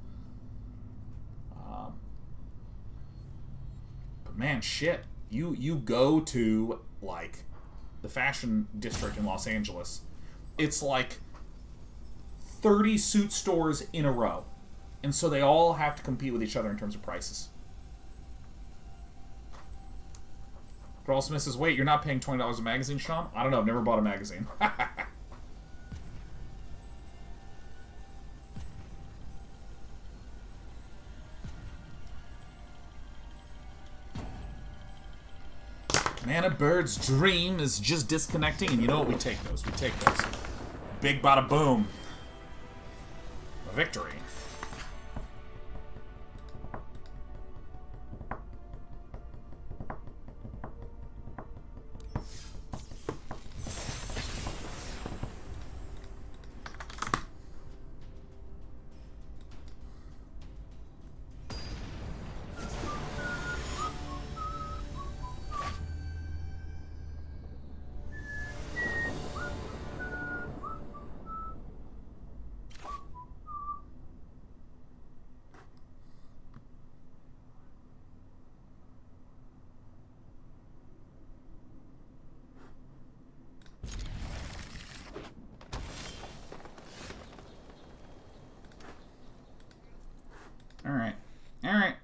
But man, shit. You go to, like, the fashion district in Los Angeles. It's like 30 suit stores in a row. And so they all have to compete with each other in terms of prices. Carl Smith says, wait, you're not paying $20 a magazine, Sean? I don't know, I've never bought a magazine. Man, a bird's dream is just disconnecting, and you know what? We take those. We take those. Big bada boom. A victory. Alright. Alright.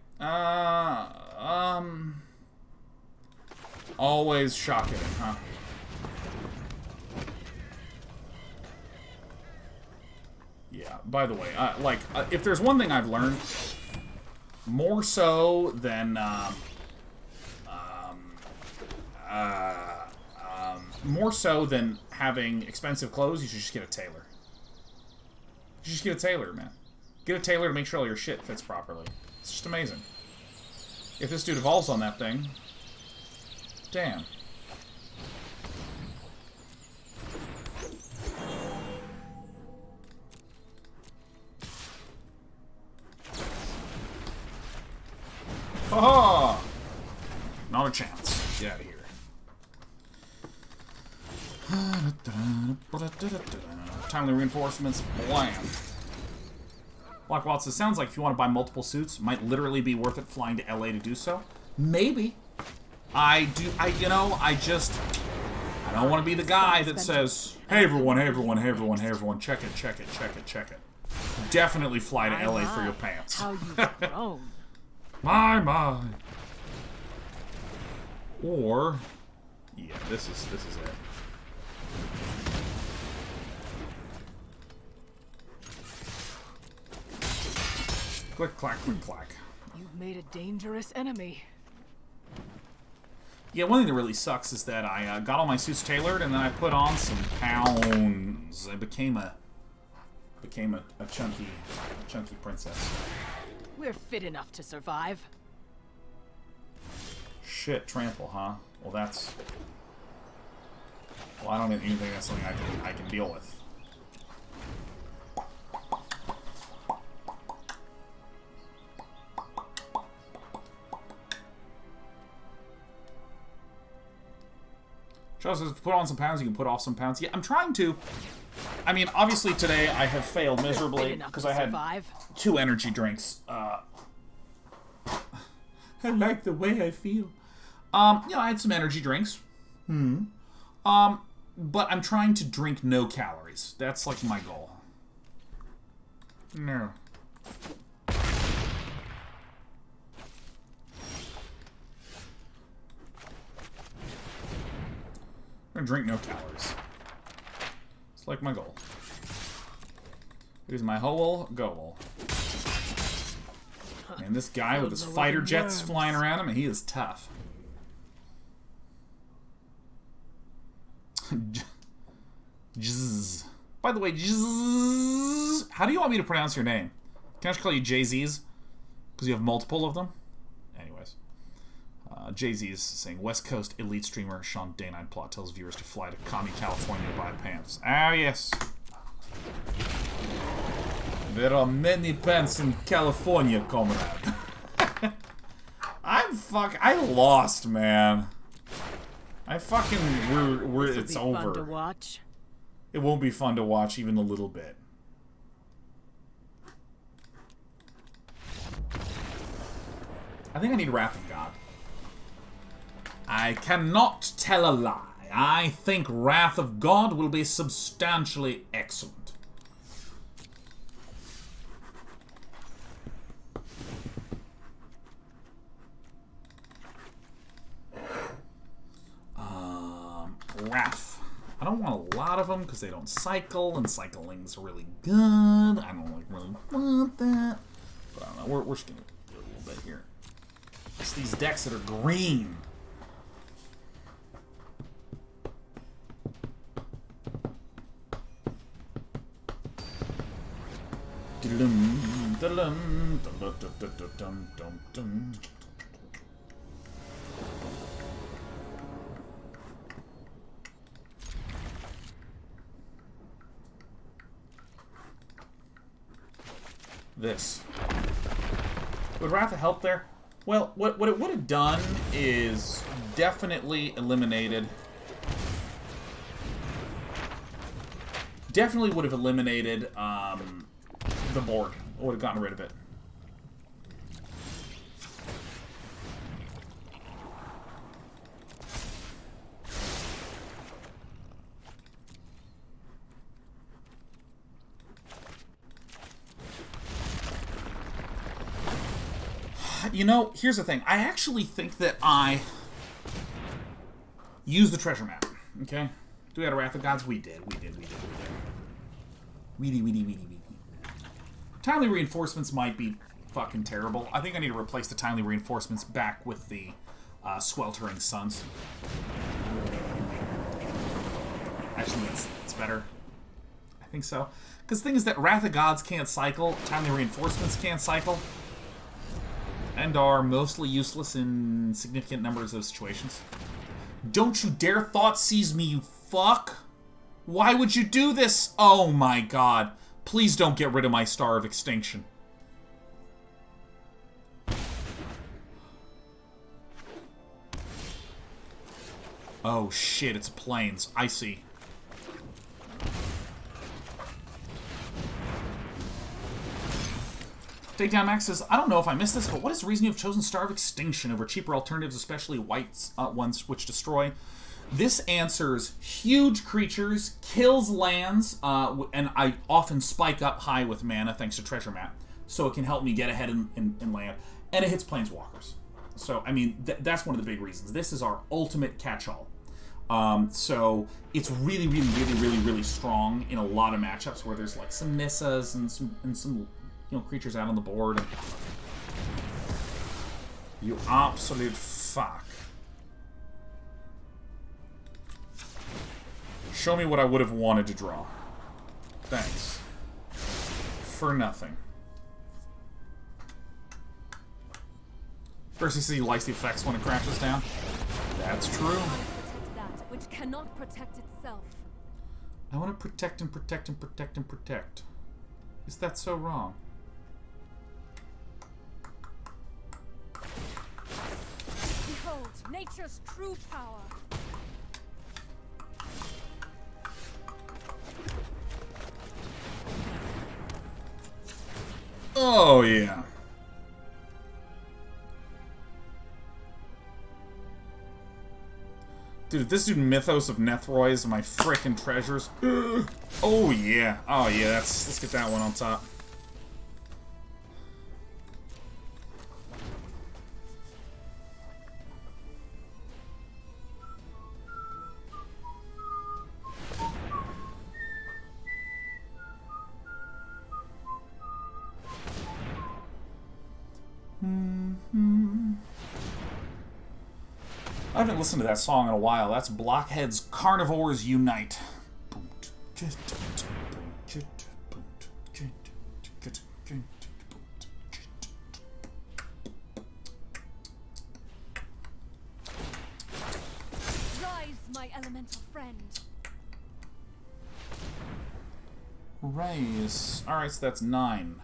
Always shocking, huh? Yeah, by the way, if there's one thing I've learned, more so than, more so than having expensive clothes, you should just get a tailor. You should just get a tailor, man. Get a tailor to make sure all your shit fits properly. It's just amazing. If this dude evolves on that thing... Damn. Ha-ha! Not a chance. Get out of here. Timely reinforcements. Blam. Black Waltz, it sounds like if you want to buy multiple suits, it might literally be worth it flying to LA to do so. Maybe. I don't want to be the guy that says, hey everyone, hey everyone, hey everyone, hey everyone, check it, check it, check it, check it. Definitely fly to LA for your pants. How you've grown. My. Or, yeah, this is it. Click, clack, click, clack. You've made a dangerous enemy. Yeah, one thing that really sucks is that I got all my suits tailored and then I put on some pounds. I became a chunky princess. We're fit enough to survive. Shit, trample, huh? Well, that's... Well, I don't even think that's something I can deal with. Charles says, put on some pounds, you can put off some pounds. Yeah, I'm trying to. I mean, obviously today I have failed miserably because I had 2 energy drinks. I like the way I feel. I had some energy drinks. But I'm trying to drink no calories. That's like my goal. No. I'm gonna drink no calories. It's like my goal. It is my whole goal. mean, this guy with his Lower fighter than jets worms. flying around him, he is tough. Zzz. By the way, zzz, how do you want me to pronounce your name? Can I just call you Jay-Z's? Because you have multiple of them? Anyways. Jay-Z is saying, West Coast elite streamer Sean Day9 Plot tells viewers to fly to Commie, California to buy pants. Ah, yes. There are many pants in California, comrade. I lost, man. It's Be over. fun to watch. It won't be fun to watch even a little bit. I think I need Wrath of God. I cannot tell a lie. I think Wrath of God will be substantially excellent. Wrath. I don't want a lot of them because they don't cycle, and cycling's really good. I don't really want that. But I don't know. We're just going to do a little bit here. It's these decks that are green. This. Would Wrath have helped there? Well, what it would have done is definitely eliminated... Definitely would have eliminated the board. Would have gotten rid of it. You know, here's the thing. I actually think that I used the treasure map. Okay? Do we have a Wrath of Gods? We did. Weedy. Timely reinforcements might be fucking terrible. I think I need to replace the timely reinforcements back with the sweltering suns. Actually, it's better. I think so. Because the thing is that Wrath of Gods can't cycle, timely reinforcements can't cycle, and are mostly useless in significant numbers of situations. Don't you dare thought seize me, you fuck! Why would you do this? Oh my god. Please don't get rid of my Star of Extinction. Oh shit, it's plains. I see. Takedown Max says, I don't know if I missed this, but what is the reason you have chosen Star of Extinction over cheaper alternatives, especially white ones which destroy? This answers huge creatures, kills lands, and I often spike up high with mana thanks to Treasure Map, so it can help me get ahead in land, and it hits Planeswalkers. So, I mean, that's one of the big reasons. This is our ultimate catch-all. So, it's really strong in a lot of matchups where there's like some Nissas and some creatures out on the board. You absolute fuck. Show me what I would have wanted to draw. Thanks. For nothing. Percy C likes the effects when it crashes down. That's true. Protect that which cannot protect itself. I want to protect and protect and protect and protect. Is that so wrong? Behold, nature's true power. Oh, yeah. Dude, if this dude Mythos of Nethroy is my frickin' treasures. Oh, yeah. Oh, yeah. Let's get that one on top. I haven't listened to that song in a while. That's Blockhead's Carnivores Unite. Rise, my elemental friend. Raise. Alright, so that's 9.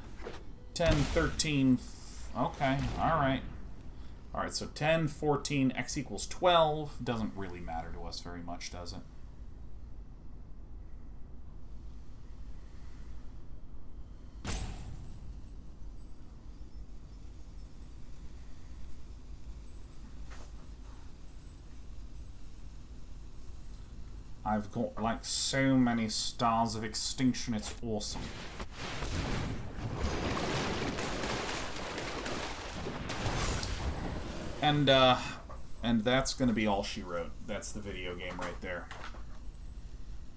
10, 13. Okay, alright. Alright, so 10, 14, x equals 12. Doesn't really matter to us very much, does it? I've got, like, so many Stars of Extinction, it's awesome. And that's gonna be all she wrote. That's the video game right there.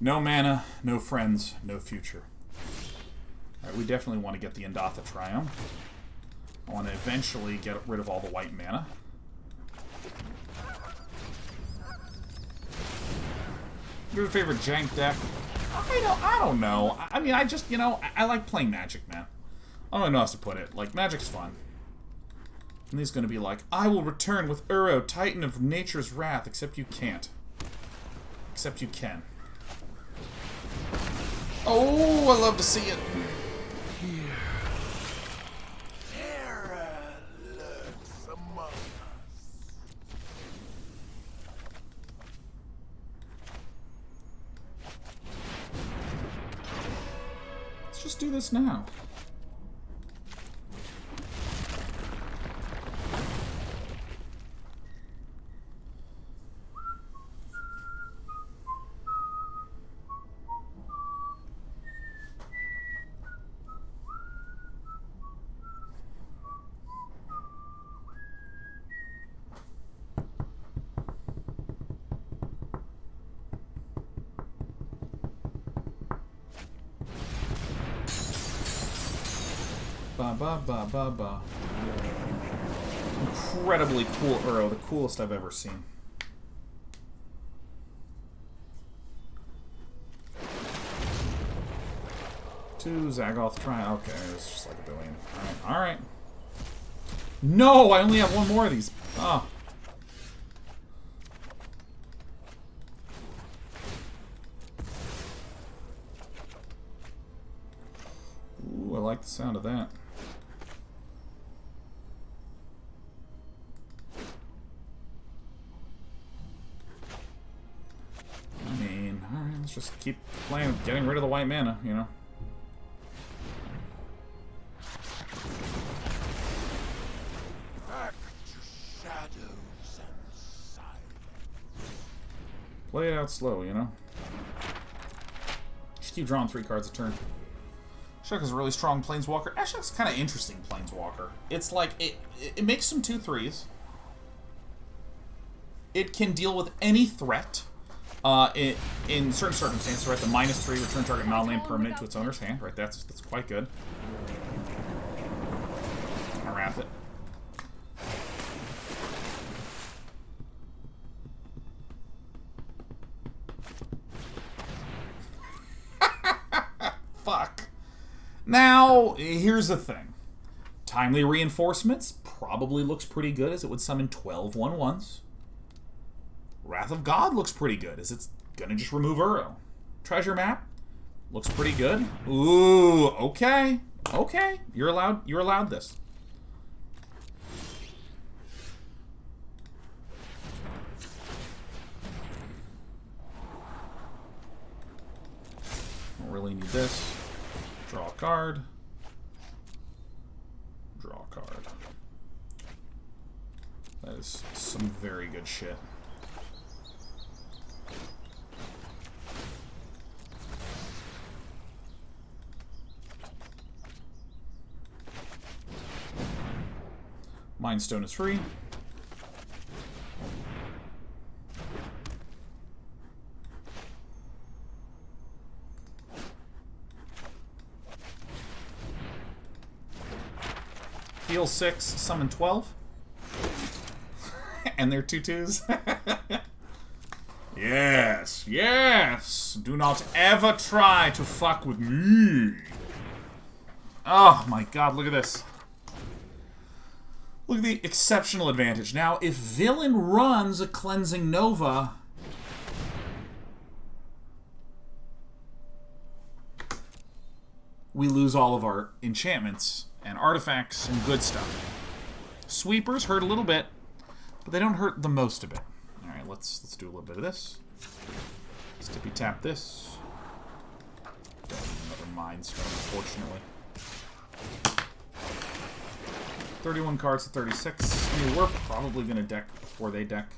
No mana, no friends, no future. Alright, we definitely want to get the Indatha Triumph. I want to eventually get rid of all the white mana. Your favorite jank deck? I don't know. I mean, I just, you know, I like playing Magic, man. I don't know how else to put it. Like, Magic's fun. And he's gonna be like, I will return with Uro, Titan of Nature's Wrath, except you can't. Except you can. Oh, I love to see it. Terror lurks among us. Let's just do this now. Ba ba ba ba ba. Incredibly cool Uro, the coolest I've ever seen. Two Zagoth try. Okay, it's just like a billion. Alright, alright. No, I only have one more of these. Oh. Ooh, I like the sound of that. I mean, alright, let's just keep playing with getting rid of the white mana, you know. Back to shadows and silence. Play it out slow, you know. Just keep drawing 3 cards a turn. Shuk is a really strong Planeswalker. Shuk's kind of interesting Planeswalker. It's like, it makes some 2/3s. It can deal with any threat. In certain circumstances, right? The -3 return target non-land permanent to its owner's hand, right? That's quite good. I wrath it. Fuck. Now, here's the thing. Timely Reinforcements probably looks pretty good, as it would summon 12 1/1s. Wrath of God looks pretty good, as it's gonna just remove Uro. Treasure Map looks pretty good. Ooh, okay. Okay. You're allowed this. Don't really need this. Draw a card. Draw a card. That is some very good shit. Mind Stone is free. Steal 6, summon 12. And they're 2/2s. Yes, yes! Do not ever try to fuck with me! Oh my god, look at this. Look at the exceptional advantage. Now, if Villain runs a Cleansing Nova... we lose all of our enchantments and artifacts and good stuff. Sweepers hurt a little bit, but they don't hurt the most of it. Alright, let's do a little bit of this. Stippy tap this. Don't need another Mind Stone, unfortunately. 31 cards to 36. I mean, we're probably going to deck before they deck.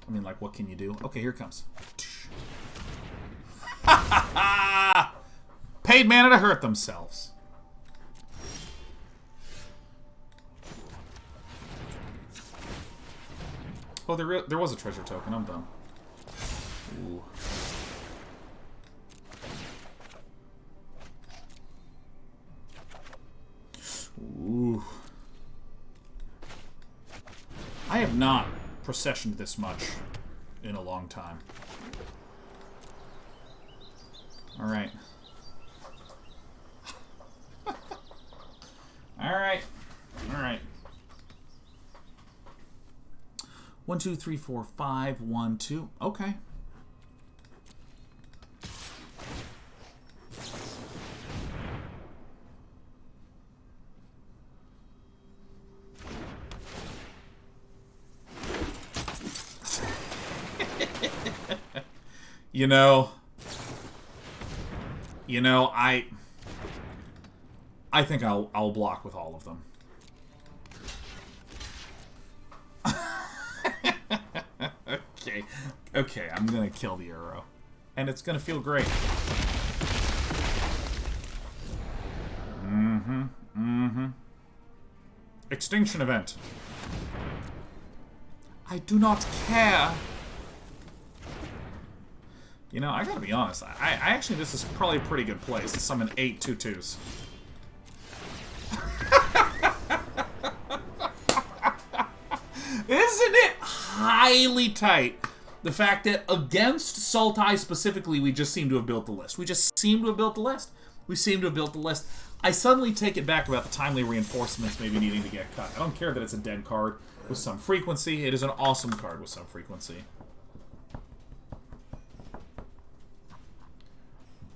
I mean, like, what can you do? Okay, here it comes. Paid mana to hurt themselves. Oh, there was a treasure token. I'm dumb. Ooh. Ooh. I have not processioned this much in a long time. Alright. Alright. Alright. 1, 2, 3, 4, 5, 1, 2. Okay. You know, I think I'll block with all of them. Okay, I'm gonna kill the arrow. And it's gonna feel great. Extinction event. I do not care. You know, I gotta be honest. I actually, this is probably a pretty good place to summon 8 2/2s. Isn't it highly tight? The fact that against Sultai specifically, we just seem to have built the list. We just seem to have built the list. We seem to have built the list. I suddenly take it back about the timely reinforcements maybe needing to get cut. I don't care that it's a dead card with some frequency. It is an awesome card with some frequency.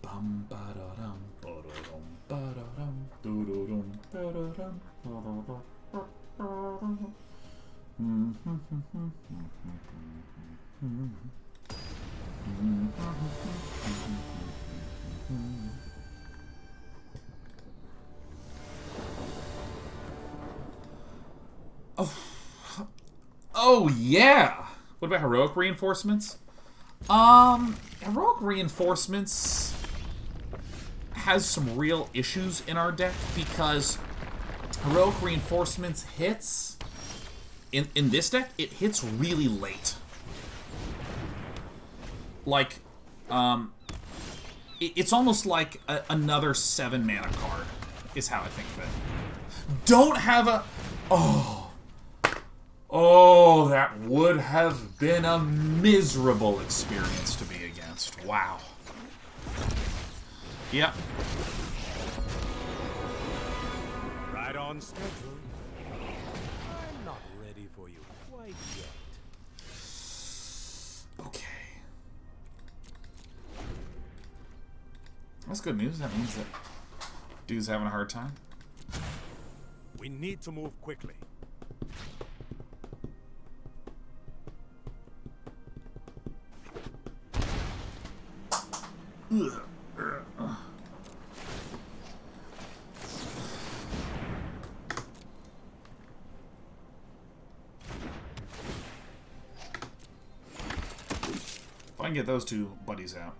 Bum ba da dum ba da dum ba da dum do do dum ba da dum ba da dum. Oh yeah. What about heroic reinforcements? Heroic reinforcements has some real issues in our deck because heroic reinforcements hits in this deck, it hits really late. Like, it's almost like another 7 mana card, is how I think of it. Don't have a... Oh, that would have been a miserable experience to be against. Wow. Yep. Right on schedule. I'm not ready for you quite yet. Okay. That's good news. That means that dude's having a hard time. We need to move quickly. If I can get those two buddies out,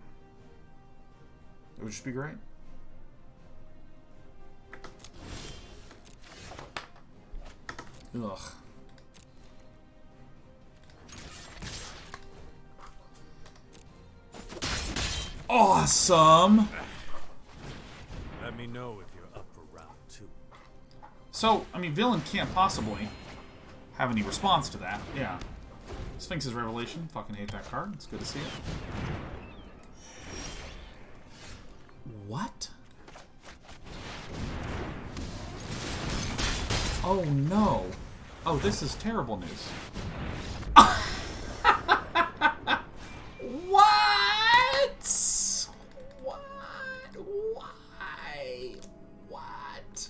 it would just be great. Ugh. Awesome! Let me know if you're up for round 2. So, I mean, villain can't possibly have any response to that. Yeah. Sphinx's Revelation. Fucking hate that card. It's good to see it. What? Oh no. Oh, this is terrible news. What? What? Why? What?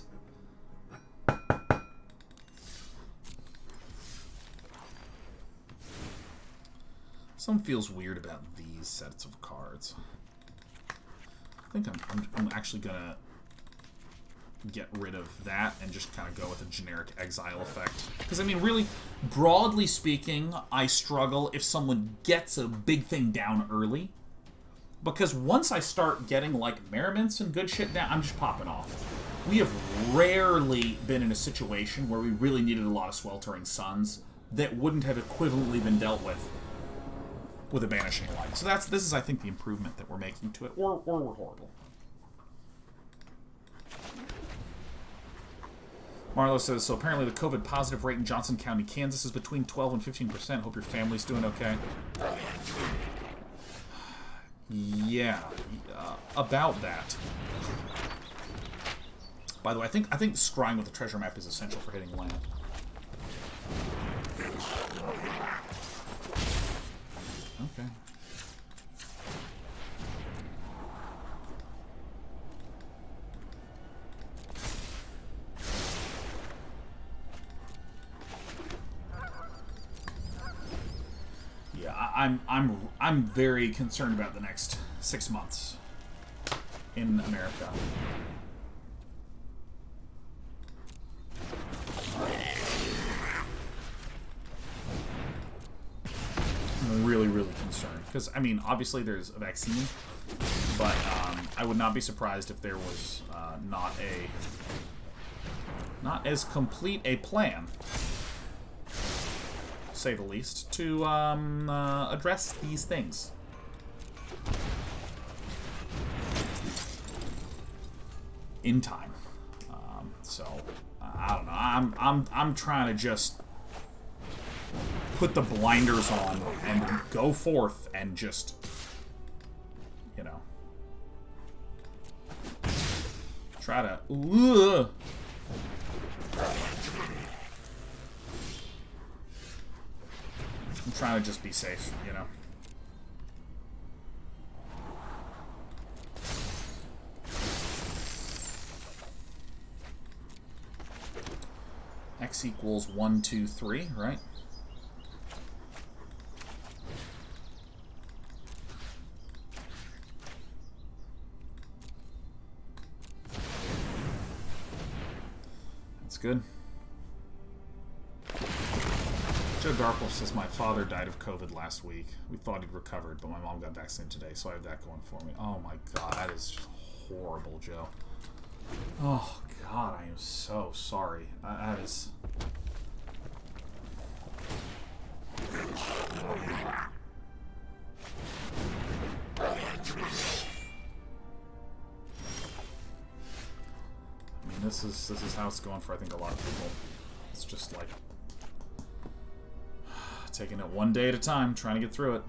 Something feels weird about these sets of cards. I think I'm actually gonna get rid of that and just kind of go with a generic exile effect. Because, I mean, really, broadly speaking, I struggle if someone gets a big thing down early. Because once I start getting, like, Merriments and good shit down, I'm just popping off. We have rarely been in a situation where we really needed a lot of Sweltering Suns that wouldn't have equivalently been dealt with a Banishing Light. So this is, I think, the improvement that we're making to it. Or we're horrible. Marlo says, so apparently the COVID positive rate in Johnson County, Kansas is between 12 and 15%. Hope your family's doing okay. Yeah, about that. By the way, I think scrying with the treasure map is essential for hitting land. Okay. I'm very concerned about the next 6 months in America. I'm really, really concerned because, I mean, obviously there's a vaccine, but I would not be surprised if there was not as complete a plan, say the least, to address these things. In time. So I don't know. I'm trying to just put the blinders on and go forth and just, you know, try to. I'm trying to just be safe, you know. X equals 1, 2, 3, right? That's good. Joe Garple says, my father died of COVID last week. We thought he'd recovered, but my mom got vaccinated today, so I have that going for me. Oh my god, that is just horrible, Joe. Oh god, I am so sorry. That is... I mean, this is how it's going for, I think, a lot of people. It's just like taking it one day at a time, trying to get through it.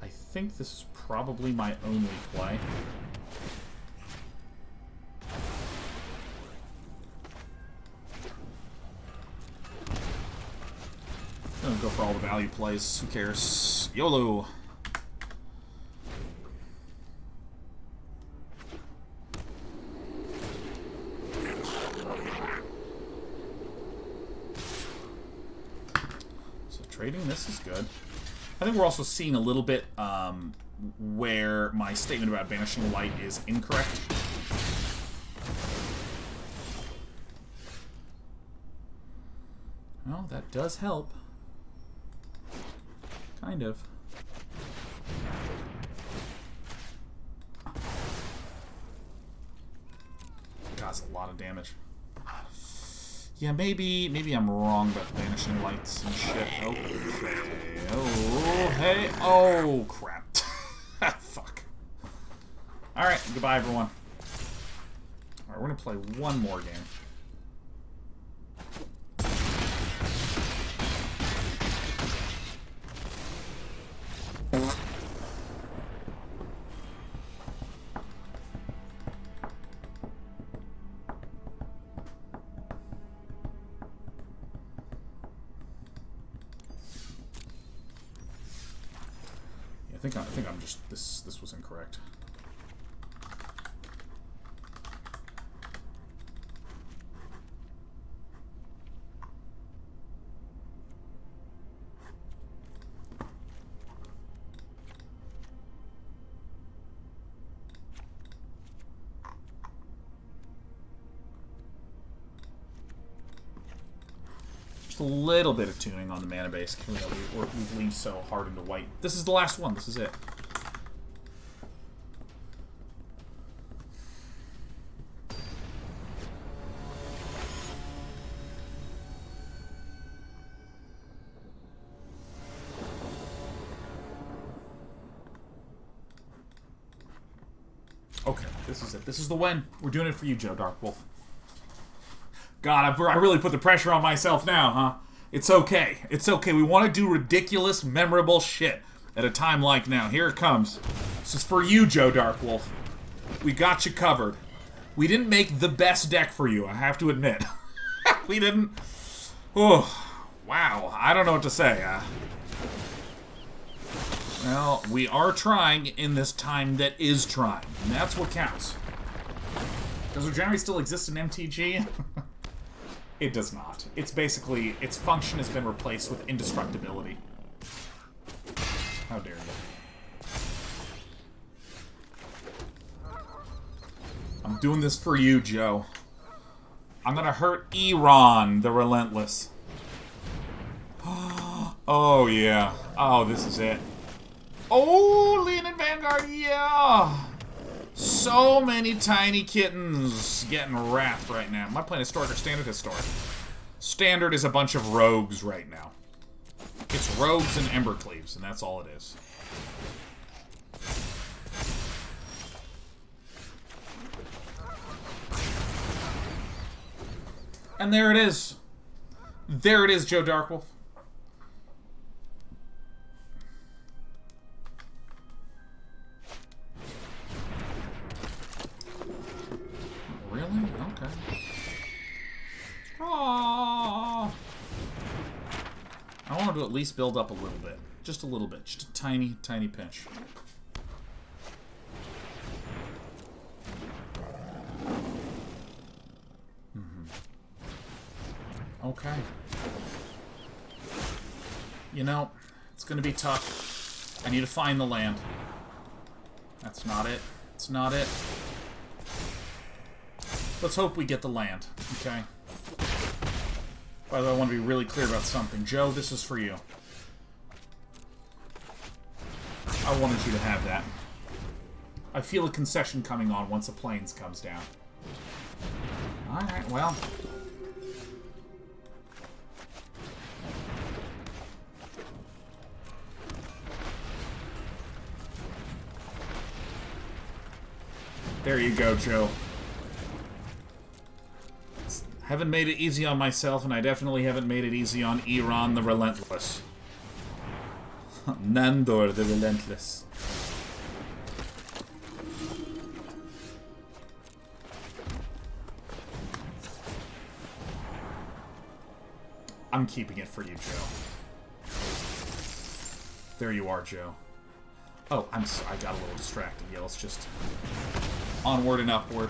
I think this is probably my only play. I'm gonna go for all the value plays. Who cares? YOLO! So trading this is good. I think we're also seeing a little bit where my statement about Banishing Light is incorrect. Well, that does help. Kind of. God, that's a lot of damage. Yeah, maybe I'm wrong about banishing lights and shit. Okay. Oh, hey. Oh, crap. Fuck. Alright, goodbye, everyone. Alright, we're gonna play one more game. I think I'm just this was incorrect. Just a little bit of tuning on the mana base. We've leaned so hard into white. This is the last one. This is it. Okay, this is it. This is the win. We're doing it for you, Joe Darkwolf. God, I really put the pressure on myself now, huh? It's okay. It's okay. We want to do ridiculous, memorable shit at a time like now. Here it comes. This is for you, Joe Darkwolf. We got you covered. We didn't make the best deck for you, I have to admit. We didn't. Oh, wow. I don't know what to say. Well, we are trying in this time that is trying, and that's what counts. Does Regenerate still exist in MTG? It does not. It's basically, its function has been replaced with indestructibility. How dare you. I'm doing this for you, Joe. I'm gonna hurt Iran, the Relentless. Oh, yeah. Oh, this is it. Oh, Leonin Vanguard, yeah! So many tiny kittens getting wrapped right now. Am I playing Historic or Standard? Historic. Standard is a bunch of rogues right now. It's rogues and Embercleaves, and that's all it is. And there it is. There it is, Joe Darkwolf. Really? Okay. Aww. I wanted to at least build up a little bit. Just a little bit. Just a tiny, tiny pinch. Okay. You know, it's gonna be tough. I need to find the land. That's not it. It's not it. Let's hope we get the land, okay? By the way, I want to be really clear about something. Joe, this is for you. I wanted you to have that. I feel a concession coming on once the plains comes down. Alright, well. There you go, Joe. Haven't made it easy on myself, and I definitely haven't made it easy on Iran the Relentless. Nandor the Relentless. I'm keeping it for you, Joe. There you are, Joe. Oh, I got a little distracted. Yeah, let's just... onward and upward.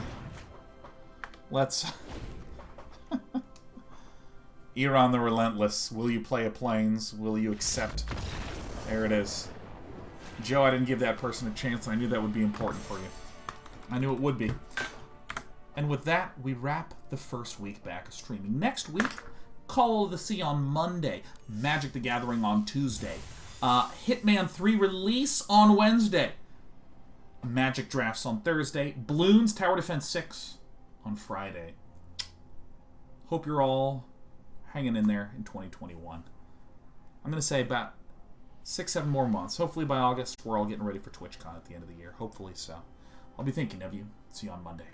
Let's... Iran the Relentless. Will you play a Plains? Will you accept? There it is. Joe, I didn't give that person a chance. I knew that would be important for you. I knew it would be. And with that, we wrap the first week back of streaming. Next week, Call of the Sea on Monday. Magic the Gathering on Tuesday. Hitman 3 release on Wednesday. Magic Drafts on Thursday. Bloons Tower Defense 6 on Friday. Hope you're all hanging in there in 2021. I'm going to say about 6-7 more months. Hopefully by August, we're all getting ready for TwitchCon at the end of the year. Hopefully so. I'll be thinking of you. See you on Monday.